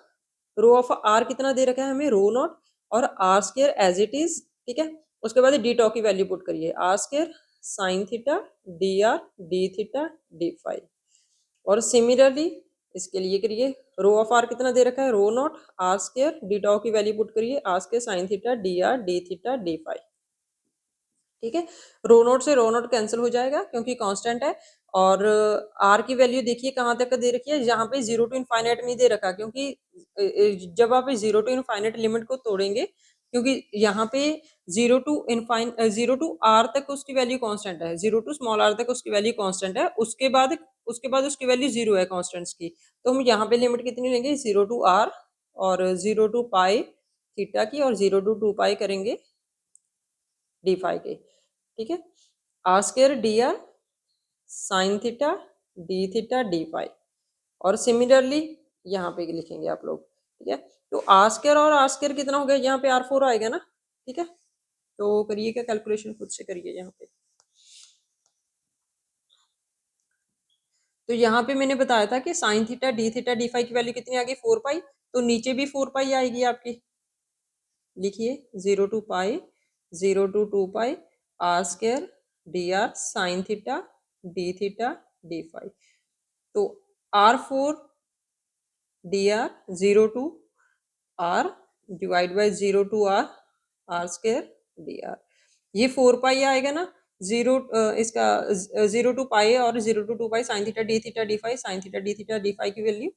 रो ऑफ आर कितना दे रखा है हमें, रो नॉट, और R square as it is, ठीक है। उसके बाद डी टॉ की वैल्यू पुट करिए, are square sine theta D R D theta D phi, और सिमिलरली इसके लिए करिए, रो ऑफ आर कितना दे रखा है, rho naught R square, D tau की वैल्यू पुट करिए, are square sine theta D R D theta D phi, ठीक है। रो नोट से रो नोट कैंसिल हो जाएगा क्योंकि कांस्टेंट है, और आर की वैल्यू देखिए कहाँ तक दे रखी है, यहाँ पे 0 टू इनफाइनाइट नहीं दे रखा, क्योंकि जब आप 0 टू इनफाइनाइट लिमिट को तोड़ेंगे, क्योंकि यहाँ पे 0 टू आर तक उसकी वैल्यू कांस्टेंट है, 0 टू स्मॉल आर तक उसकी वैल्यू कांस्टेंट है, उसके बाद उसकी वैल्यू 0 है कांस्टेंट्स की, तो हम यहाँ पे लिमिट कितनी लेंगे, 0 टू आर, और 0 टू पाई थीटा की, और 0 टू 2 पाई करेंगे डी फाई के, ठीक है। R square D are sine theta D phi, और सिमिलरली यहाँ पे लिखेंगे आप लोग, ठीक है। तो आर स्क्वायर कितना हो गया, यहाँ पे R4 आएगा ना, ठीक है। तो करिएगा कैलकुलेशन खुद से करिए यहाँ पे। तो यहाँ पे मैंने बताया था कि साइन थीटा डी फाई की वैल्यू कितनी आ गई 4 पाई, तो नीचे भी 4 पाई आएगी आपकी, लिखिए 0 to pi 0 to 2 pi are square D are sine theta D phi, तो R4 D R 0 to R divide by 0 to R square D R, ये 4 पाई आएगा ना, इसका 0 टू पाई और 0 to 2 pi sine theta D phi, sine theta D phi की value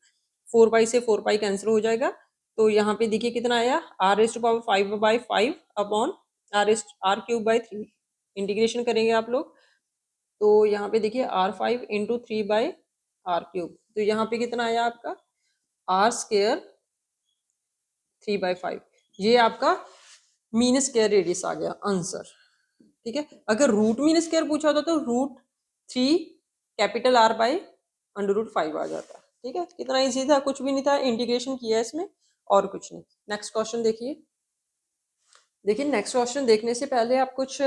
4 pi से 4 pi cancel हो जाएगा, तो यहाँ पे देखिए कितना आया, r⁵5/5 अपॉन r³ इंटीग्रेशन करेंगे आप लोग, तो यहाँ पे देखिए r5 इंटू 3/r³, तो यहाँ पे कितना आया आपका आर स्क्वायर 3/5, ये आपका मीन स्क्वायर रेडियस आ गया आंसर, ठीक है। अगर रूट मीन स्क्वायर पूछा होता तो √3R/√5 आ जाता, ठीक है। कितना इजी था, कुछ भी नहीं था, इंटीग्रेशन किया है इसमें और कुछ नहीं। नेक्स्ट क्वेश्चन देखिए नेक्स्ट क्वेश्चन देखने से पहले आप कुछ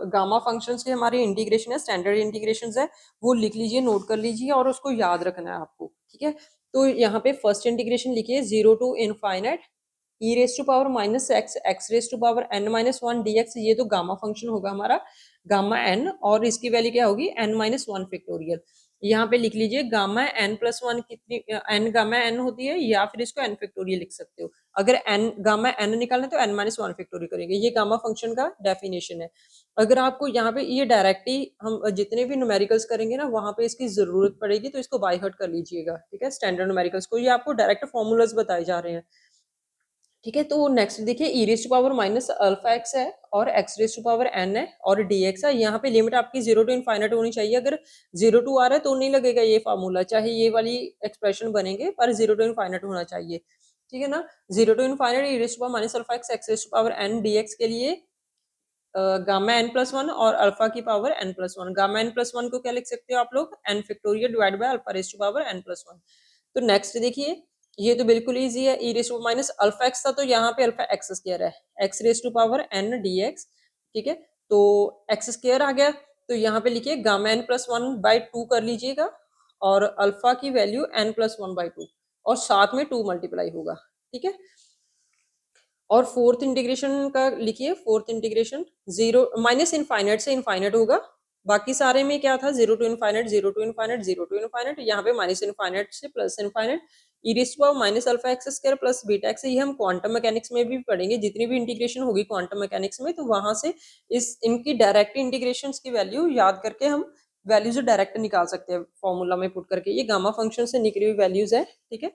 गामा फंक्शंस के हमारे इंटीग्रेशन है, स्टैंडर्ड इंटीग्रेशंस है, वो लिख लीजिए, नोट कर लीजिए, और उसको याद रखना है आपको, ठीक है। तो यहाँ पे फर्स्ट इंटीग्रेशन लिखिए 0 टू इनफाइनाइट e⁻⁻x⁴n−1 dx, ये तो गामा फंक्शन होगा हमारा, गामा n, और इसकी वैल्यू क्या होगी n-1 फैक्टोरियल। यहाँ पे लिख लीजिए गामा एन प्लस वन कितनी एन गामा एन होती है, या फिर इसको एन फैक्टोरियल लिख सकते हो। अगर एन गामा एन निकालना है तो एन माइनस वन फैक्टोरियल करेंगे। ये गामा फंक्शन का डेफिनेशन है। अगर आपको यहाँ पे ये डायरेक्टली हम जितने भी न्यूमेरिकल्स करेंगे ना वहां पे इसकी जरूरत पड़ेगी तो इसको बाय हार्ट कर लीजिएगा, ठीक है। स्टैंडर्ड न्यूमेरिकल्स को ये आपको डायरेक्ट फॉर्मूलाज बताए जा रहे हैं, ठीक है। तो नेक्स्ट देखिए e raise to power minus alpha X है और X raise to power N है और डी एक्स है। यहाँ पे लिमिट आपकी 0 टू इनफाइनाइट होनी चाहिए। अगर 0 टू आ रहा है तो नहीं लगेगा ये फार्मूला, चाहे ये वाली एक्सप्रेशन बनेंगे, पर 0 टू इनफाइनाइट होना चाहिए, ठीक है ना। 0 to infinite e raise to power minus alpha X X raise to power N D X के लिए गामा एन प्लस वन और अल्फा की power N plus one. Gamma N plus one को क्या लिख सकते हो आप लोग, N factorial divide by alpha raise to power N plus one. तो नेक्स्ट देखिए ये तो बिल्कुल इजी है, e raise to minus alpha X था तो यहाँ पे अल्फा एक्स स्क्वायर है, x raise to power N D X, ठीक है। तो एक्स स्क्वायर आ गया तो यहाँ पे लिखिए gamma N plus one by two कर लीजिएगा और अल्फा की value N plus one by two और साथ में टू मल्टीप्लाई होगा, ठीक है। और फोर्थ इंटीग्रेशन का लिखिए, fourth integration zero minus infinite से इनफाइनाइट होगा। बाकी सारे में क्या था, zero to infinite, zero to infinite, zero to infinite, यहाँ पे माइनस इनफाइनाइट से plus infinite. E raise to power minus alpha x square plus beta X, ये हम क्वांटम मैकेनिक्स में भी पढ़ेंगे। जितनी भी इंटीग्रेशन होगी क्वांटम मैकेनिक्स में तो वहां से इस इनकी डायरेक्ट इंटीग्रेशन की वैल्यू याद करके हम वैल्यूज डायरेक्ट निकाल सकते हैं फॉर्मूला में पुट करके। ये गामा फंक्शन से निकली हुई वैल्यूज है, ठीक है।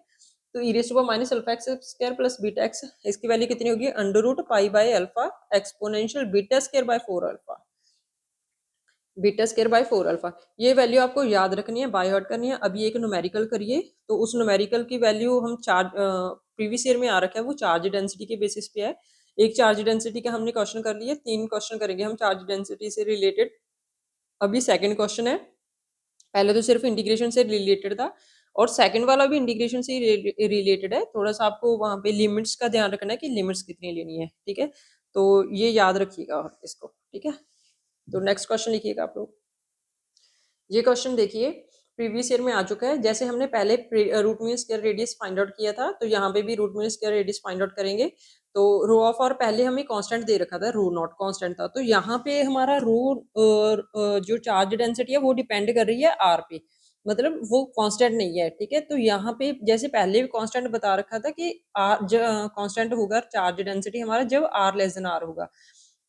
तो e raise to power minus alpha x square plus beta x, इसकी वैल्यू कितनी होगी, under root pi by alpha exponential beta square by four alpha, beta square by four alpha. ये वैल्यू आपको याद रखनी है, बाय हार्ट करनी है। अभी एक न्यूमेरिकल करिए तो उस न्यूमेरिकल की वैल्यू हम चार्ज प्रीवियस ईयर में आ रखा है, वो चार्ज डेंसिटी के बेसिस पे है। एक चार्ज डेंसिटी का हमने क्वेश्चन कर लिया, 3 क्वेश्चन करेंगे हम चार्ज डेंसिटी से रिलेटेड। अभी सेकंड क्वेश्चन है, पहले तो सिर्फ इंटीग्रेशन से रिलेटेड था और सेकंड वाला भी इंटीग्रेशन से रिलेटेड है। थोड़ा सा आपको वहां पे लिमिट्स का ध्यान रखना है कि लिमिट्स कितनी लेनी है, ठीक है। तो ये याद रखिएगा इसको, ठीक है। तो नेक्स्ट क्वेश्चन लिखिएगा आप लोग। ये क्वेश्चन देखिए प्रीवियस ईयर में आ चुका है। जैसे हमने पहले root mean square radius find out किया था तो यहाँ पे भी root mean square radius find out करेंगे। तो रो ऑफ और पहले हमें कांस्टेंट दे रखा था, रो नॉट कांस्टेंट था, तो यहाँ पे हमारा रो जो चार्ज डेंसिटी है वो डिपेंड कर रही है आर पे, मतलब वो कांस्टेंट नहीं है, ठीक है। तो यहाँ पे जैसे पहले भी कांस्टेंट बता रखा था कि आर कांस्टेंट होगा चार्ज डेंसिटी हमारा जब आर लेस देन आर होगा।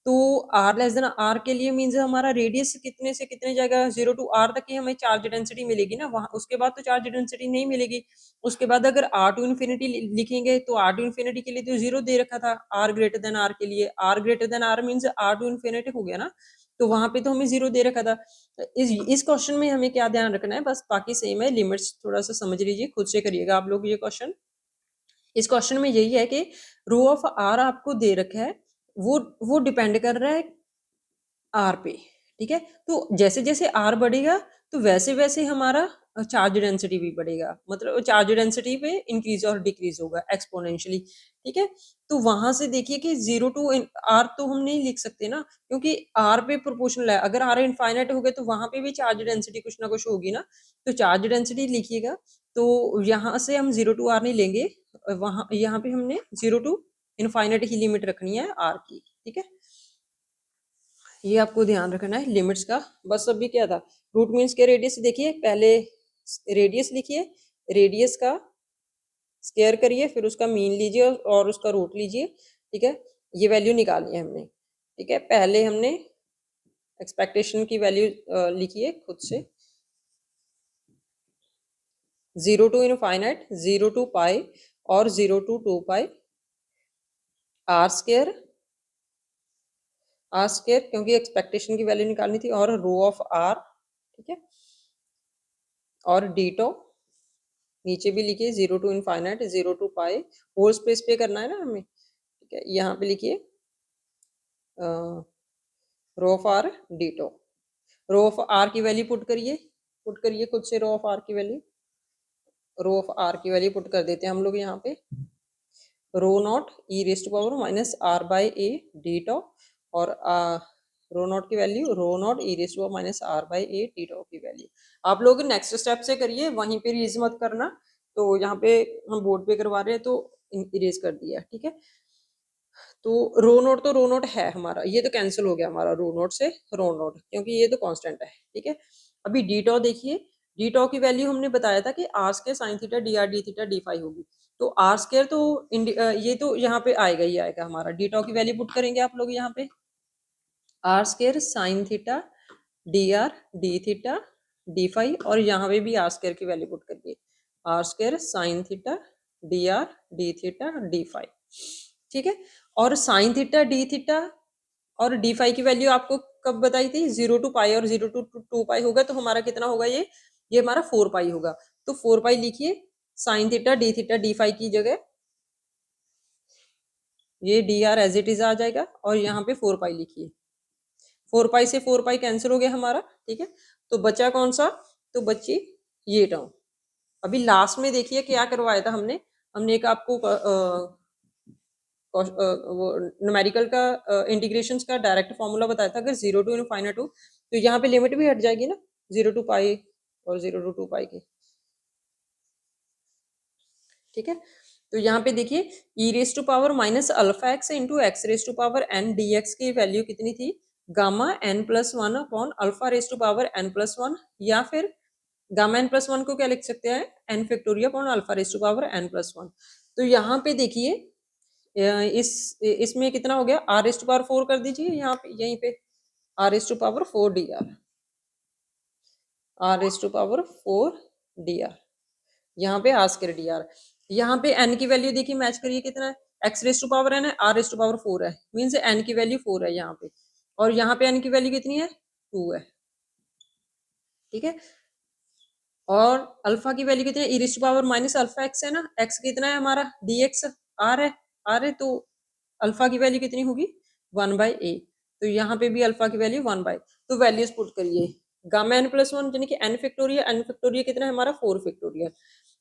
तो आर लेस देन आर के लिए मीन्स हमारा रेडियस कितने से कितने जाएगा, जीरो टू आर तक ही हमें चार्ज डेंसिटी मिलेगी ना, वहां उसके बाद तो चार्ज डेंसिटी नहीं मिलेगी। उसके बाद अगर आर टू इन्फिनिटी लिखेंगे तो आर टू इन्फिनिटी के लिए तो जीरो दे रखा था, आर ग्रेटर देन आर के लिए, r greater than r means r to infinity हो गया ना, तो वहां पे तो हमें जीरो दे रखा था। इस क्वेश्चन में हमें क्या ध्यान रखना है, बस बाकी सेम है, लिमिट्स थोड़ा सा समझ लीजिए, खुद से करिएगा आप लोग ये क्वेश्चन। इस क्वेश्चन में यही है कि रो ऑफ आर आपको दे रखा है, वो डिपेंड कर रहा है आर पे, ठीक है। तो जैसे जैसे आर बढ़ेगा तो वैसे वैसे हमारा चार्ज डेंसिटी भी बढ़ेगा, मतलब चार्ज डेंसिटी पे इंक्रीज और डिक्रीज होगा एक्सपोनेंशियली, ठीक है। तो वहां से देखिए कि जीरो टू आर तो हम नहीं लिख सकते ना, क्योंकि आर पे प्रोपोर्शनल है। अगर आर इनफाइनाइट हो गया तो वहां पे भी चार्ज डेंसिटी कुछ ना कुछ होगी ना, तो चार्ज डेंसिटी लिखिएगा। तो यहाँ से हम जीरो टू आर नहीं लेंगे, वहां यहाँ पे हमने जीरो टू इनफाइनाइट ही लिमिट रखनी है आर की, ठीक है। ये आपको ध्यान रखना है लिमिट्स का। बस अभी क्या था, रूट मीन्स के रेडियस देखिए, पहले रेडियस लिखिए, रेडियस का स्क्वायर करिए, फिर उसका मीन लीजिए और उसका रूट लीजिए, ठीक है। ये वैल्यू निकालनी है हमने, ठीक है। पहले हमने एक्सपेक्टेशन की वैल्यू लिखिए खुद से, zero to infinite, zero to pi और zero to two pi are square, R square क्योंकि एक्सपेक्टेशन की वैल्यू निकालनी थी, और रो ऑफ आर, ठीक है, और डीटो नीचे भी लिखिए, zero to infinite, zero to pi, whole space पे करना है ना हमें, ठीक है। यहाँ पे लिखिए rho of R d tau, rho of are की वैल्यू पुट करिए खुद से, रो ऑफ आर की वैल्यू, रो ऑफ आर की वैल्यू पुट कर देते हैं हम लोग यहाँ पे, rho naught e raised power minus R by A d tau, और रो नॉट की value rho naught e raised power minus R by A d tau की वैल्यू। आप लोग नेक्स्ट स्टेप से करिए, वहीं पे रीज मत करना। तो यहाँ पे हम बोर्ड पे करवा रहे हैं तो इरेज कर दिया, ठीक है। तो रो नोट है हमारा, ये तो कैंसिल हो गया हमारा रो नोट से रो नोट, क्योंकि ये तो कांस्टेंट है, ठीक है। अभी डीटो देखिए, डी टॉ की वैल्यू हमने बताया था कि r square sine theta D R D theta D phi होगी, तो आर स्क्वायर तो ये तो यहाँ पे आएगा ही आएगा हमारा। डी टॉ की वैल्यू पुट करेंगे आप लोग यहाँ पे, r square sine theta D R D theta D phi, और यहाँ पे भी आर स्क्वायर की वैल्यू पुट करिए, are square sine theta D R D theta D phi. ठीक है, और साइन थीटा डी थीटा और डी फाई की वैल्यू आपको कब बताई थी, 0 टू पाई और 0 टू 2 पाई होगा, तो हमारा कितना होगा, ये हमारा 4 पाई होगा। तो 4 पाई लिखिए साइन थीटा डी फाई की जगह, ये D R as it is आ जाएगा, और यहाँ पे 4 पाई लिखिए, 4 पाई से 4 पाई कैंसिल हो गया हमारा। ठीक है, तो बचा कौन सा, तो बची ये टर्म। अभी लास्ट में देखिए क्या करवाया था हमने, हमने एक आपको वो न्यूमेरिकल का इंटीग्रेशन का डायरेक्ट फॉर्मूला बताया था, अगर 0 टू इनफाइनाइट हो तो यहाँ पे लिमिट भी हट जाएगी ना, 0 टू पाई और 0 टू 2 पाई की। ठीक है, तो यहाँ पे देखिए e raise to power minus alpha X into X raise to power N D X की वैल्यू कितनी थी, gamma N plus one upon alpha raise to power N plus one, या फिर गामा एन प्लस वन को क्या लिख सकते हैं, n factorial upon alpha raise to power N plus one. तो यहाँ पे देखिए इसमें कितना हो गया, आर रेस टू पावर 4 कर दीजिए यहाँ पे, यहीं पे r raise to power 4 d r, r raise to power 4 d r, यहाँ पे आर स्क्वायर डी आर। यहाँ पे एन की वैल्यू देखिए मैच करिए कितना है, x raise to power N है, आर रेस टू पावर 4 है, मीन्स एन की वैल्यू 4 है यहाँ पे, और यहाँ पे एन की वैल्यू कितनी है, 2 है। ठीक है, और अल्फा की वैल्यू कितनी है, e raise to power minus alpha X है ना, एक्स कितना है हमारा, डी एक्स, आर है, आर है, तो अल्फा की वैल्यू कितनी होगी, 1/a, तो यहाँ पे भी अल्फा की वैल्यू 1/, तो वैल्यूज पुट करिए, गामा एन प्लस वन यानी कि एन फैक्टोरियल कितना है हमारा, 4 फैक्टोरियल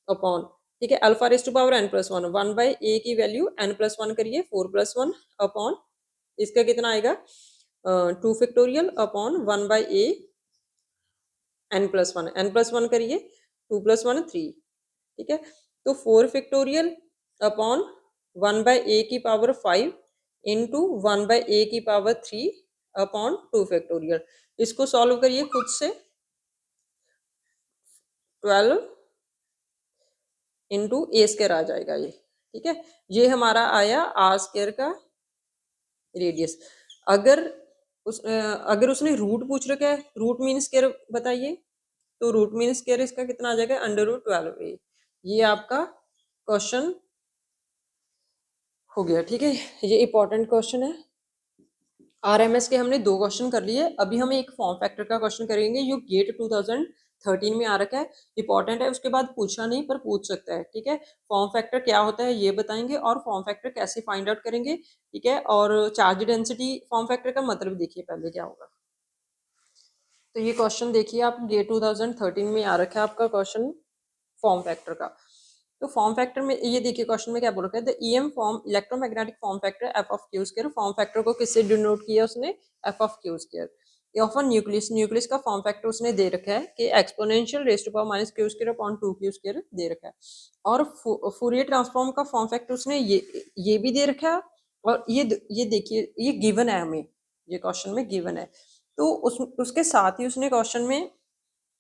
अपॉन, ठीक है, alpha raise to power N plus one, 1/a की वैल्यू एन प्लस वन करिए, 4 प्लस वन अपॉन इसका कितना आएगा, 2 factorial upon 1/a n plus one करिए, 2 प्लस वन 3। ठीक है, तो 4 फैक्टोरियल अपॉन 1/a की पावर 5 इंटू 1/a की पावर 3 अपॉन 2 फैक्टोरियल, इसको सॉल्व करिए खुद से, 12 इंटू ए स्क्वायर आ जाएगा ये। ठीक है, ये हमारा आया आर स्क्वायर का रेडियस। अगर उसने रूट पूछ रखा है, रूट मीन स्क्वायर बताइए, तो रूट मीन स्क्वायर इसका कितना आ जाएगा, √12a। ये आपका क्वेश्चन हो गया। ठीक है, ये इंपॉर्टेंट क्वेश्चन है। आरएमएस के हमने 2 क्वेश्चन कर लिए, अभी हम एक फॉर्म फैक्टर का क्वेश्चन करेंगे जो गेट 2013 में आ रखा है, इंपॉर्टेंट है, उसके बाद पूछा नहीं पर पूछ सकता है। ठीक है, फॉर्म फैक्टर क्या होता है ये बताएंगे, और फॉर्म फैक्टर कैसे फाइंड आउट करेंगे। ठीक है, और चार्ज डेंसिटी फॉर्म फैक्टर का मतलब देखिए पहले क्या होगा। तो ये क्वेश्चन देखिए आप, गेट 2013 में आ रखा है आपका क्वेश्चन फॉर्म फैक्टर का। तो फॉर्म फैक्टर में ये देखिए क्वेश्चन में क्या बोल रखा है, the EM form electromagnetic form factor F of Q square, form factor को किससे डिनोट किया उसने, एफ ऑफ क्यू स्क्वायर। ये ऑफ न्यूक्लियस, न्यूक्लियस का फॉर्म फैक्टर उसने दे रखा है कि exponential raise to power minus Q square upon 2 Q square दे रखा है, और फूरियर ट्रांसफॉर्म का फॉर्म फैक्टर उसने ये भी दे रखा है, और ये देखिए ये गिवन है हमें, ये क्वेश्चन में गिवन है। तो उसके साथ ही उसने क्वेश्चन में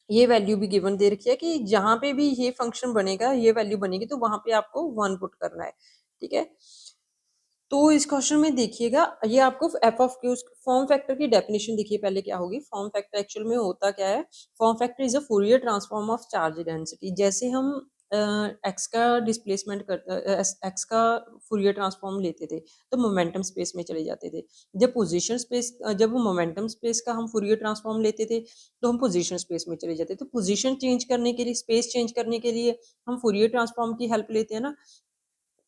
ये वैल्यू भी गिवन दे रखी है कि जहां पे भी ये फंक्शन बनेगा, ये वैल्यू बनेगी, तो वहां पे आपको 1 पुट करना है। ठीक है, तो इस क्वेश्चन में देखिएगा, ये आपको F of Q form factor की डेफिनेशन देखिए पहले क्या होगी। फॉर्म फैक्टर एक्चुअल में होता क्या है, form factor is a Fourier transform of charge density. जैसे हम एक्स का डिस्प्लेसमेंट करते, एक्स का फूरियर ट्रांसफॉर्म लेते थे तो मोमेंटम स्पेस में चले जाते थे, जब पोजीशन स्पेस, जब मोमेंटम स्पेस का हम फूरियर ट्रांसफॉर्म लेते थे तो हम पोजीशन स्पेस में चले जाते, तो पोजीशन चेंज करने के लिए, स्पेस चेंज करने के लिए हम फूरियर ट्रांसफॉर्म की हेल्प लेते हैं ना।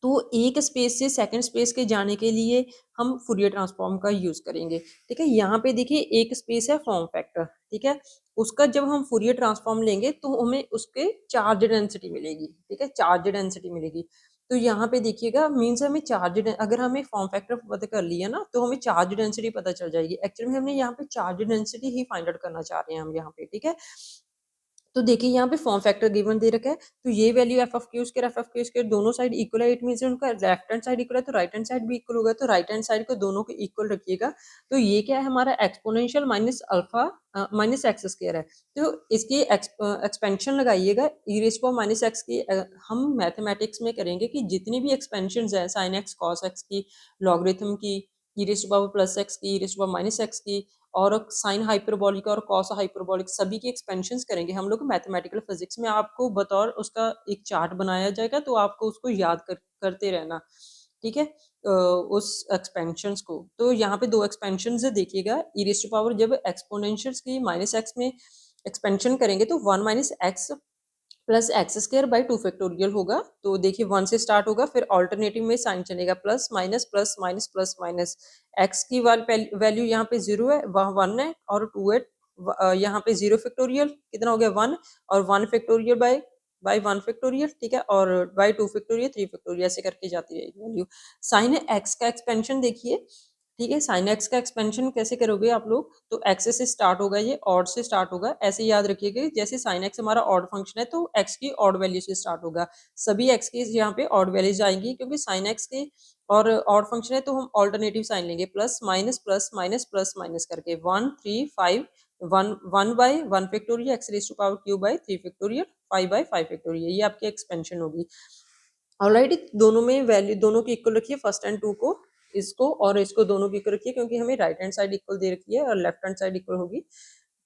तो एक स्पेस से सेकंड स्पेस के जाने के लिए हम फूरियर ट्रांसफॉर्म का यूज करेंगे। ठीक है, यहाँ पे देखिए एक स्पेस है फॉर्म फैक्टर, ठीक है, उसका जब हम फूरियर ट्रांसफॉर्म लेंगे तो हमें उसके चार्ज डेंसिटी मिलेगी। ठीक है, चार्ज डेंसिटी मिलेगी, तो यहाँ पे देखिएगा मीन्स हमें अगर हमें फॉर्म फैक्टर पता कर लिया ना तो हमें चार्ज डेंसिटी पता चल जाएगी। एक्चुअली में हमने यहाँ पे चार्ज डेंसिटी ही फाइंड आउट करना चाह रहे हैं हम यहाँ पे। ठीक है, तो देखिए यहाँ पे फॉर्म फैक्टर गिवन दे रखा है, तो ये value F of Q square F of Q square दोनों साइड इक्वल है, इट मींस उनका लेफ्ट हैंड साइड इक्वल है तो राइट हैंड साइड भी इक्वल होगा, तो राइट हैंड साइड को दोनों को इक्वल रखिएगा। तो ये क्या है हमारा exponential minus alpha minus x square है, तो इसकी एक्सपेंशन लगाइएगा e raise to power minus x की। हम मैथमेटिक्स में करेंगे कि जितनी भी एक्सपेंशन है साइन एक्स कॉस एक्स की, लॉगरिथम की, e raise to power plus X की, e raise to power minus x की, और साइन हाइपरबोलिक और कॉस हाइपरबोलिक सभी की एक्सपेंशंस करेंगे हम लोग मैथमेटिकल फिजिक्स में। आपको बतौर उसका एक चार्ट बनाया जाएगा, तो आपको उसको याद करते रहना, ठीक है, उस एक्सपेंशंस को। तो यहाँ पे दो एक्सपेंशंस है देखिएगा, ई रेज़ टू पावर जब एक्सपोनेंशियल्स की माइनस एक्स में एक्सपेंशन करेंगे तो 1 minus x plus x square by 2 factorial होगा। तो देखिए 1 से स्टार्ट होगा, फिर ऑल्टरनेटिव में साइन चलेगा plus minus plus minus plus minus. X की वैल्यू यहाँ पे 0 है, वह 1 है, और 2 है, यहाँ पे 0 फैक्टोरियल कितना हो गया 1, और 1 फैक्टोरियल बाई 1 फैक्टोरियल, ठीक है, और बाई 2 फैक्टोरियल 3 फैक्टोरियल, ऐसे करके जाती रहेगी वैल्यू। साइन एक्स का एक्सपेंशन देखिए, ठीक है, साइन एक्स का एक्सपेंशन कैसे करोगे आप लोग, तो एक्स से स्टार्ट होगा, ये ऑड से स्टार्ट होगा, ऐसे याद रखिएगा जैसे साइन एक्स हमारा ऑड फंक्शन है तो एक्स की ऑड वैल्यू से स्टार्ट होगा, सभी एक्स की यहाँ पे ऑड वैल्यूज आएंगी, क्योंकि साइन एक्स के और ऑड फंक्शन है तो हम ऑल्टरनेटिव साइन लेंगे, plus minus plus minus plus minus करके 1 3 5 1 1 by 1 factorial x raise to power q by 3 factorial 5 by 5 factorial, ये आपकी एक्सपेंशन होगी। ऑलराइट, दोनों में वैल्यू दोनों की इक्वल रखिए, फर्स्ट एंड टू को, इसको और इसको दोनों की इक्वल रखिए, क्योंकि हमें राइट हैंड साइड इक्वल दे रखी है और लेफ्ट हैंड साइड इक्वल होगी।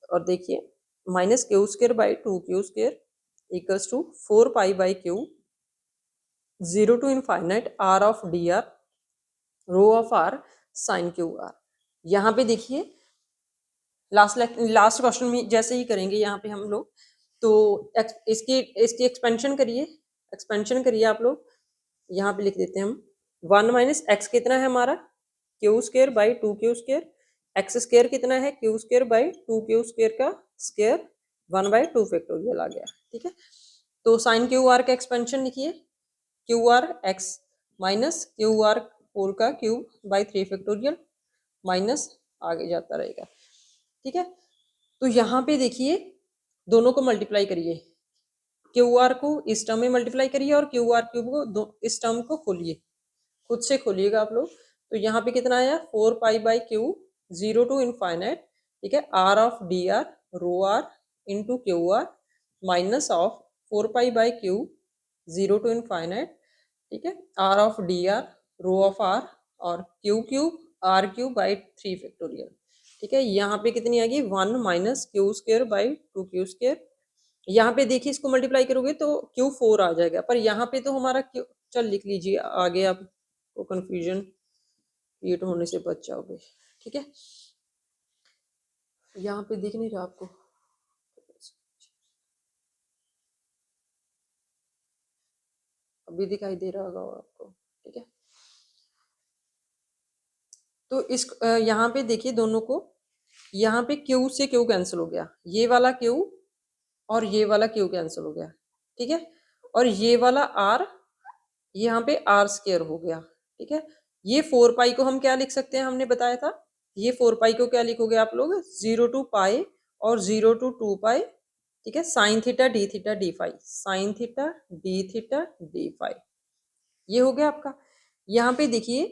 और देखिए minus Q square by 2 Q square equals to 4 pi by Q 0 to infinite r of D R rho of r sine q r. यहाँ पे देखिए last question में जैसे ही करेंगे यहाँ पे हम लोग, तो इसकी इसकी एक्सपेंशन करिए आप लोग। यहाँ पे लिख देते हैं हम 1 माइनस एक्स कितना है हमारा Q square by 2 Q square, x square कितना है Q square by 2 Q square का स्क्वायर 1 बाई 2 फैक्टोरियल आ गया, ठीक है। तो साइन क्यू आर का एक्सपेंशन लिखिए, Q R x minus Q R 4 का क्यूब बाई 3 फैक्टोरियल माइनस आगे जाता रहेगा, ठीक है। तो यहाँ पे देखिए दोनों को मल्टीप्लाई करिए, क्यू आर को इस टर्म में मल्टीप्लाई करिए और क्यू आर क्यूब को इस टर्म को खोलिए, खुद से खोलिएगा आप लोग। तो यहाँ पे कितना आया 4 pi by Q 0 to infinite, ठीक है, R of D R rho R into Q R minus of 4 pi by Q 0 to infinite, ठीक है, R of D R rho of R और Q cube R cube by 3 factorial, ठीक है। यहाँ पे कितनी आएगी 1 minus Q square by 2 Q square. यहाँ पे देखिए इसको मल्टीप्लाई करोगे तो क्यू 4 आ जाएगा, पर यहाँ पे तो हमारा क्यू, चल लिख लीजिए आगे, आपको कंफ्यूजन क्रिएट होने से बच जाओगे, ठीक है। यहाँ पे दिख नहीं रहा आपको, अभी दिखाई दे रहा होगा आपको, ठीक है। तो इस यहाँ पे देखिए दोनों को, यहाँ पे क्यू से क्यू कैंसिल हो गया, ये वाला क्यू और ये वाला क्यू कैंसिल हो गया, ठीक है, और ये वाला आर यहाँ पे आर स्क्वायर हो गया, ठीक है। ये 4 पाई को हम क्या लिख सकते हैं, हमने बताया था, ये 4 पाई को क्या लिखोगे आप लोग 0 टू पाई और 0 टू 2 पाई, ठीक है, sine theta D phi, sine theta D phi, ये हो गया आपका। यहाँ पे देखिए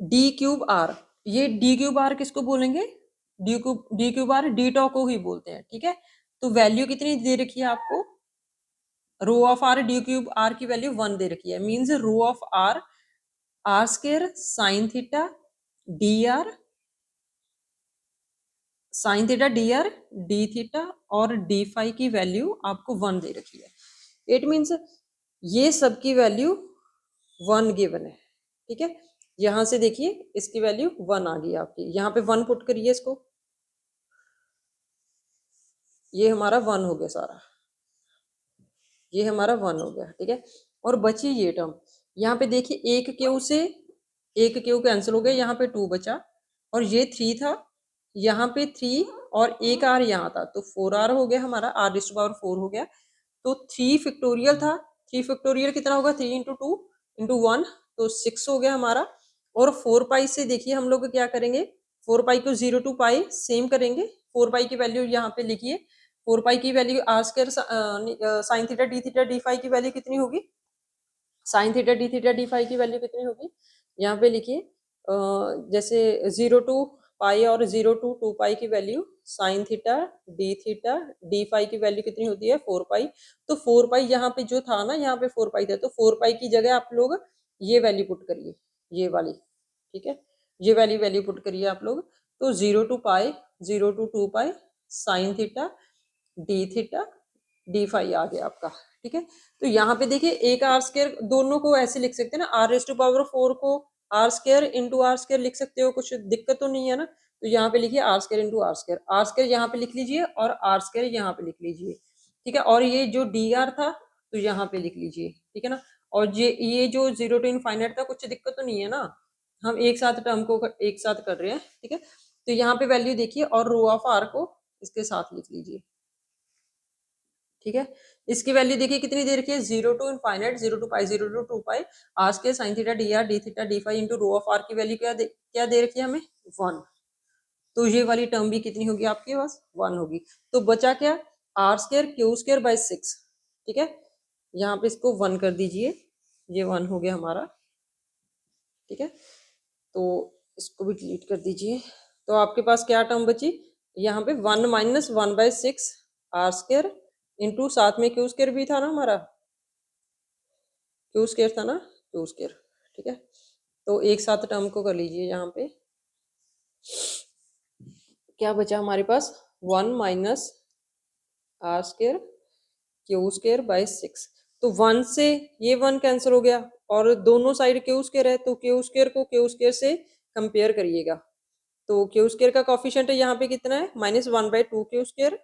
डी क्यूब आर, ये डी क्यूब आर किसको बोलेंगे, d cube r D tau को ही बोलते हैं, ठीक है। तो वैल्यू कितनी दे रखी है आपको, rho of are d cube r की वैल्यू 1 दे रखी है, means rho of r r square sine theta D R sine theta D R D theta और डी फाई की वैल्यू आपको 1 दे रखी है, इट मीन्स ये सब की वैल्यू 1 गिवन है, ठीक है। यहां से देखिए इसकी वैल्यू 1 आ गई आपकी, यहाँ पे 1 पुट करिए इसको, ये हमारा 1 हो गया सारा, ये हमारा 1 हो गया, ठीक है। और बची ये टर्म, यहाँ पे देखिए एक क्यू से एक क्यू कैंसिल हो गया, यहाँ पे 2 बचा, और ये 3 था, यहाँ पे 3 और एक आर यहाँ था, तो 4 आर हो गया हमारा, आर डिस्ट पावर 4 हो गया। तो 3 फैक्टोरियल था, 3 फैक्टोरियल कितना होगा 3 इंटू 2 इंटू 1, तो 6 हो गया हमारा। और 4 पाई से देखिए हम लोग क्या करेंगे, 4 पाई को 0 टू पाई सेम करेंगे, 4 पाई की वैल्यू यहाँ पे लिखिए, 4 पाई की value r square sine theta D phi की वैल्यू कितनी होगी, साइन थीटा डी फाई की वैल्यू कितनी होगी, यहाँ पे लिखिए जैसे 0 टू पाई और 0 टू 2 पाई की value sine theta D phi की वैल्यू कितनी होती है 4 पाई। तो 4 पाई यहाँ पे जो था ना, यहाँ पे 4 पाई था, तो 4 पाई की जगह आप लोग ये वैल्यू पुट करिए, ये वाली, ठीक है, ये वाली वैल्यू पुट करिए आप लोग। तो 0 to pi 0 to 2 pi sine theta D phi आ गया आपका, ठीक है। तो यहाँ पे देखिए एक आर स्क्वायर, दोनों को ऐसे लिख सकते हैं ना, आर रेज टू पावर 4 को r square into r square लिख सकते हो, कुछ दिक्कत तो नहीं है ना। तो यहाँ पे लिखिए r square into r square यहाँ पे लिख लीजिए और आर स्क्वायर यहाँ पे लिख लीजिए, ठीक है। और ये जो डी आर था तो यहाँ पे लिख लीजिए, ठीक है ना। और ये जो 0 टू इनफाइनाइट था, कुछ दिक्कत तो नहीं है ना, हम एक साथ टर्म को एक साथ कर रहे हैं, ठीक है। तो यहाँ पे वैल्यू देखिए और रो ऑफ आर को इसके साथ लिख लीजिए, ठीक है। इसकी वैल्यू देखिए कितनी दे रखी है, 0 to infinite 0 to pi 0 to 2 pi are square sine theta D theta D phi into rho of are की वैल्यू क्या दे रखी है हमें 1। तो ये वाली टर्म भी कितनी होगी आपके पास 1 होगी। तो बचा क्या, r square q square by 6, ठीक है। यहाँ पे इसको 1 कर दीजिए, ये 1 हो गया हमारा, ठीक है। तो इसको भी डिलीट कर दीजिए। तो आपके पास क्या टर्म बची यहाँ पे 1 माइनस 1/6 आर स्क्वायर इंटू साथ में क्यू स्क्वायर भी था ना हमारा, क्यू स्क्वायर था ना, क्यू स्क्वायर, ठीक है। तो एक साथ टर्म को कर लीजिए, यहाँ पे क्या बचा हमारे पास 1 minus r square q square by 6। तो 1 से ये 1 कैंसिल हो गया और दोनों साइड क्यू स्क्वायर है, तो क्यू स्क्वायर को क्यू स्क्वायर से कंपेयर करिएगा। तो क्यू स्क्वायर का कॉफिशिएंट यहाँ पे कितना है -1/2 क्यू स्क्वायर,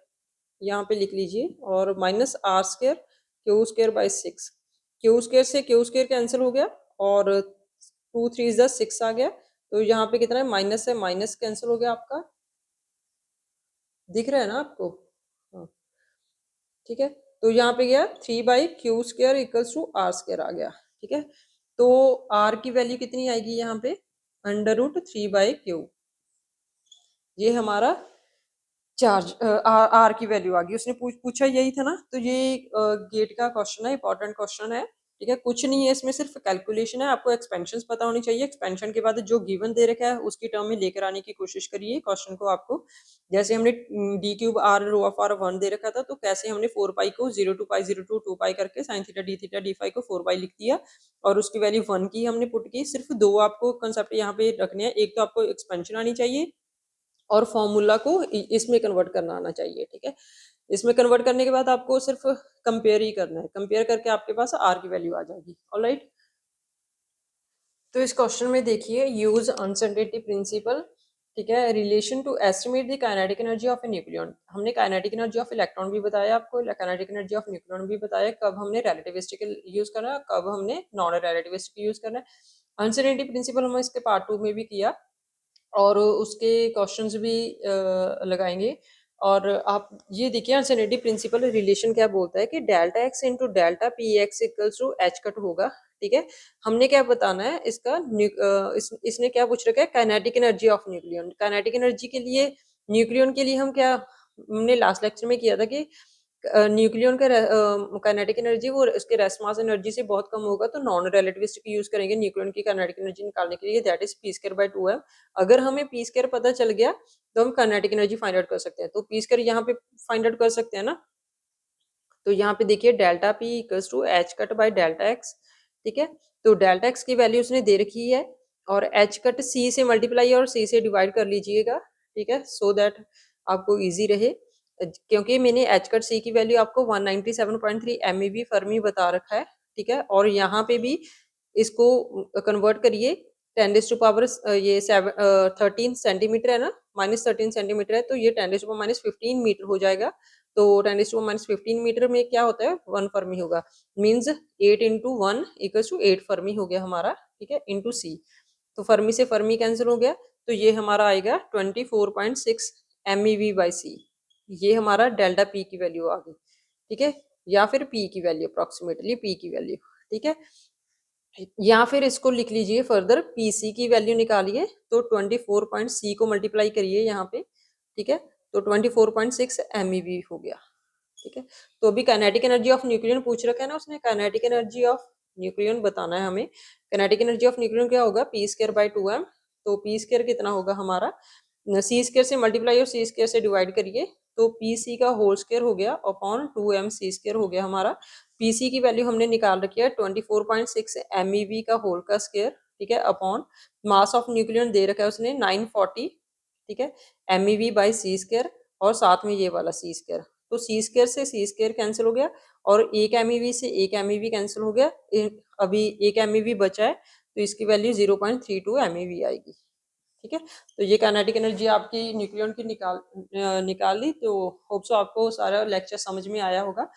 यहाँ पे लिख लीजिए, और minus r square q square by 6। Q square से क्यू स्क्वायर कैंसिल हो गया और 2 3 ज़ा 6 आ गया। तो यहाँ पे कितना है, माइनस है, माइनस कैंसिल हो गया आपका, दिख रहा है ना आपको, हाँ, ठीक है। तो यहाँ पे गया 3/क्यू square equals to R square आ गया, ठीक है। तो आर की वैल्यू कितनी आएगी यहाँ पे √3/क्यू, ये हमारा चार्ज आर की वैल्यू आ गई। उसने पूछा यही था ना, तो ये गेट का क्वेश्चन है, इंपॉर्टेंट क्वेश्चन है, ठीक है। कुछ नहीं है इसमें, सिर्फ कैलकुलेशन है, आपको एक्सपेंशन पता होनी चाहिए। एक्सपेंशन के बाद जो गिवन दे रखा है उसकी टर्म में लेकर आने की कोशिश करिए क्वेश्चन को आपको। जैसे हमने d³ r rho of r 1 दे रखा था, तो कैसे हमने 4 पाई को 0 टू पाई 0 टू 2 पाई करके साइन थीटा डी फाई को 4 पाई लिख दिया और उसकी वैल्यू 1 की हमने पुट की। सिर्फ दो आपको कंसेप्ट यहाँ पे रखने हैं, एक तो आपको एक्सपेंशन आनी चाहिए और फॉर्मूला को इसमें कन्वर्ट करना आना चाहिए, ठीक है। इसमें कन्वर्ट करने के बाद आपको सिर्फ कंपेयर ही करना है, कंपेयर करके आपके पास आर की वैल्यू आ जाएगी, ऑलराइट। तो इस क्वेश्चन में देखिए, यूज अनसर्टेनिटी प्रिंसिपल, ठीक है, relation to estimate the kinetic energy of a nucleon. हमने काइनेटिक एनर्जी ऑफ इलेक्ट्रॉन भी बताया आपको, काइनेटिक एनर्जी ऑफ न्यूक्लियन भी बताया, कब हमने रिलेटिविस्टिक यूज करना है, कब हमने नॉन रिलेटिविस्टिक यूज करना है। अनसर्टेनिटी प्रिंसिपल हम इसके पार्ट 2 में भी किया और उसके क्वेश्चंस भी लगाएंगे। और आप ये देखिए अनसर्टेनिटी प्रिंसिपल रिलेशन क्या बोलता है कि delta x into delta p x equals to h cut होगा, ठीक है। हमने क्या बताना है इसका, इसने क्या पूछ रखा है, kinetic energy of nucleon. Kinetic energy के लिए, न्यूक्लियन के लिए हम क्या, हमने लास्ट लेक्चर में किया था कि न्यूक्लियन का काइनेटिक एनर्जी वो उसके रेस्ट मास एनर्जी से बहुत कम होगा, तो नॉन रिलेटिविस्टिक यूज करेंगे न्यूक्लियन की काइनेटिक एनर्जी निकालने के लिए, दैट इज p²/2m। अगर हमें p² पता चल गया तो हम काइनेटिक एनर्जी फाइंड आउट कर सकते हैं। तो p² यहाँ पे फाइंड आउट कर सकते हैं ना। तो यहाँ पे देखिए delta p equals to h cut by delta x, ठीक है। तो डेल्टा एक्स की वैल्यू उसने दे रखी है और एच कट c से मल्टीप्लाई और c से डिवाइड कर लीजिएगा, ठीक है, सो दैट आपको इजी रहे। क्योंकि मैंने एच कट सी की वैल्यू आपको 197.3 MeV फर्मी बता रखा है, ठीक है। और यहाँ पे भी इसको कन्वर्ट करिए 10⁻⁻, ये 13 सेंटीमीटर है ना, -13 सेंटीमीटर है, तो ये 10⁻⁻15 मीटर हो जाएगा। तो 10⁻⁻15 मीटर में क्या होता है, 1 फर्मी होगा, means 8 into 1 equals to 8 fermi हो गया हमारा, ठीक है, इंटू सी। तो फर्मी से फर्मी कैंसिल हो गया, तो ये हमारा आएगा 24.6 MeV/c। ये हमारा डेल्टा पी की वैल्यू आ गई, ठीक है, या फिर पी की वैल्यू, अप्रोक्सीमेटली पी की वैल्यू, ठीक है। या फिर इसको लिख लीजिए फर्दर, पी सी की वैल्यू निकालिए, तो 24 C को मल्टीप्लाई करिए यहाँ पे, ठीक है, तो 24.6 MeV हो गया, ठीक है। तो अभी काइनेटिक एनर्जी ऑफ न्यूक्लियन पूछ रखा है ना उसने, काइनेटिक एनर्जी ऑफ न्यूक्लियन बताना है हमें। काइनेटिक एनर्जी ऑफ न्यूक्लियन क्या होगा, पी स्क्वायर बाय 2m। तो पी स्क्वायर कितना होगा हमारा, सी स्क्वायर से मल्टीप्लाई और सी स्क्वायर से डिवाइड करिए, तो पी सी का होल स्क्वायर हो गया अपॉन 2m सी स्क्वायर हो गया हमारा। पी सी की वैल्यू हमने निकाल रखी है 24.6 MeV का होल का स्क्वायर, ठीक है, अपॉन मास ऑफ न्यूक्लियन दे रखा है उसने 940, ठीक है, MeV बाई सी स्क्वायर, और साथ में ये वाला सी स्क्वायर। तो सी स्क्वायर से सी स्क्वायर कैंसिल हो गया, और एक MeV से एक MeV कैंसिल हो गया, अभी एक MeV बचा है, तो इसकी वैल्यू 0.32 MeV आएगी, ठीक है। तो ये काइनेटिक एनर्जी आपकी न्यूक्लियन की निकाल ली। तो होप सो आपको सारा लेक्चर समझ में आया होगा।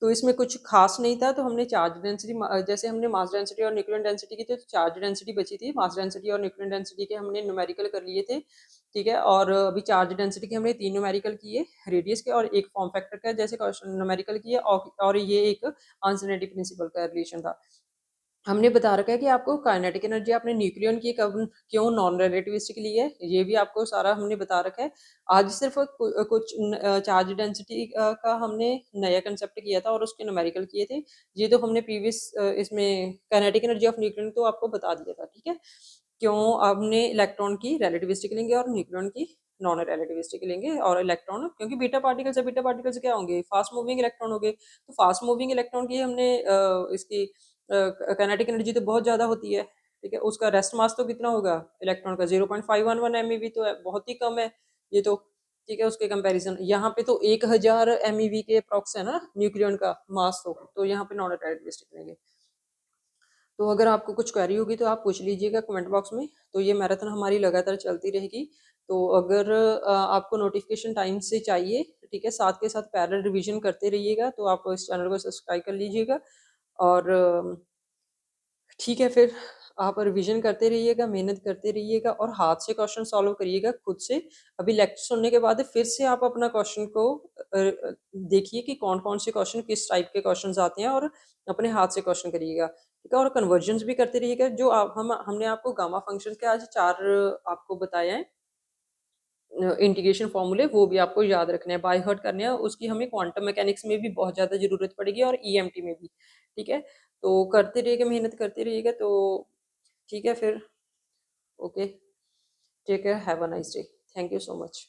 तो इसमें कुछ खास नहीं था, तो हमने चार्ज डेंसिटी, जैसे हमने मास डेंसिटी और न्यूक्लियन डेंसिटी की थी, तो चार्ज डेंसिटी बची थी, मास डेंसिटी और न्यूक्लियन डेंसिटी के हमने न्यूमेरिकल कर लिए थे, ठीक है। और अभी चार्ज डेंसिटी के हमने 3 न्यूमेरिकल किए, रेडियस के और एक फॉर्म फैक्टर का जैसे न्यूमेरिकल किए, और ये एक अनसर्टेनिटी प्रिंसिपल का रिलेशन था। हमने बता रखा है कि आपको काइनेटिक एनर्जी आपने न्यूक्लियन की कब क्यों नॉन रिलेटिविस्टिक ली है, ये भी आपको सारा हमने बता रखा है। आज सिर्फ कुछ चार्ज डेंसिटी का हमने नया कंसेप्ट किया था और उसके न्यूमेरिकल किए थे। ये तो हमने प्रीवियस इसमें काइनेटिक एनर्जी ऑफ न्यूक्लियन तो आपको बता दिया था, ठीक है। क्यों हमने इलेक्ट्रॉन की रिलेटिविस्टिक लेंगे और न्यूक्लियन की नॉन रिलेटिविस्टिक लेंगे, और इलेक्ट्रॉन क्योंकि बीटा पार्टिकल्स क्या होंगे, फास्ट मूविंग इलेक्ट्रॉन होंगे, तो फास्ट मूविंग इलेक्ट्रॉन की हमने इसकी काइनेटिक एनर्जी तो बहुत ज़्यादा होती है, ठीक है। उसका रेस्ट मास तो कितना होगा इलेक्ट्रॉन का, 0.511 MeV, तो बहुत ही कम है ये तो, ठीक है। उसके कंपैरिजन यहाँ पे तो 1000 MeV के अप्रॉक्स है ना न्यूक्लियन का मास, तो यहाँ पे नॉन रिलेटिविस्टिक लेंगे। तो अगर आपको कुछ क्वेरी होगी तो आप पूछ लीजिएगा कमेंट बॉक्स में। तो ये मैराथन हमारी लगातार चलती रहेगी। तो अगर आपको नोटिफिकेशन टाइम से चाहिए, ठीक है, साथ के साथ पैरेलल रिवीजन करते रहिएगा, तो आप इस चैनल को सब्सक्राइब कर लीजिएगा। और ठीक है, फिर आप रिवीजन करते रहिएगा, मेहनत करते रहिएगा, और हाथ से क्वेश्चन सॉल्व करिएगा खुद से। अभी लेक्चर सुनने के बाद फिर से आप अपना क्वेश्चन को देखिए कि कौन कौन से क्वेश्चन किस टाइप के क्वेश्चन आते हैं, और अपने हाथ से क्वेश्चन करिएगा, ठीक है। और कन्वर्जन्स भी करते रहिएगा, जो हमने आपको गामा फंक्शन के आज 4 आपको बताया है इंटीग्रेशन फॉर्मूले, वो भी आपको याद रखने हैं, बाय हार्ट करने हैं। उसकी हमें क्वांटम मैकेनिक्स में भी बहुत ज़्यादा ज़रूरत पड़ेगी, और ईएमटी में भी, ठीक है। तो करते रहिएगा, मेहनत करते रहिएगा। तो ठीक है फिर, okay, take care, have a nice day, thank you so much.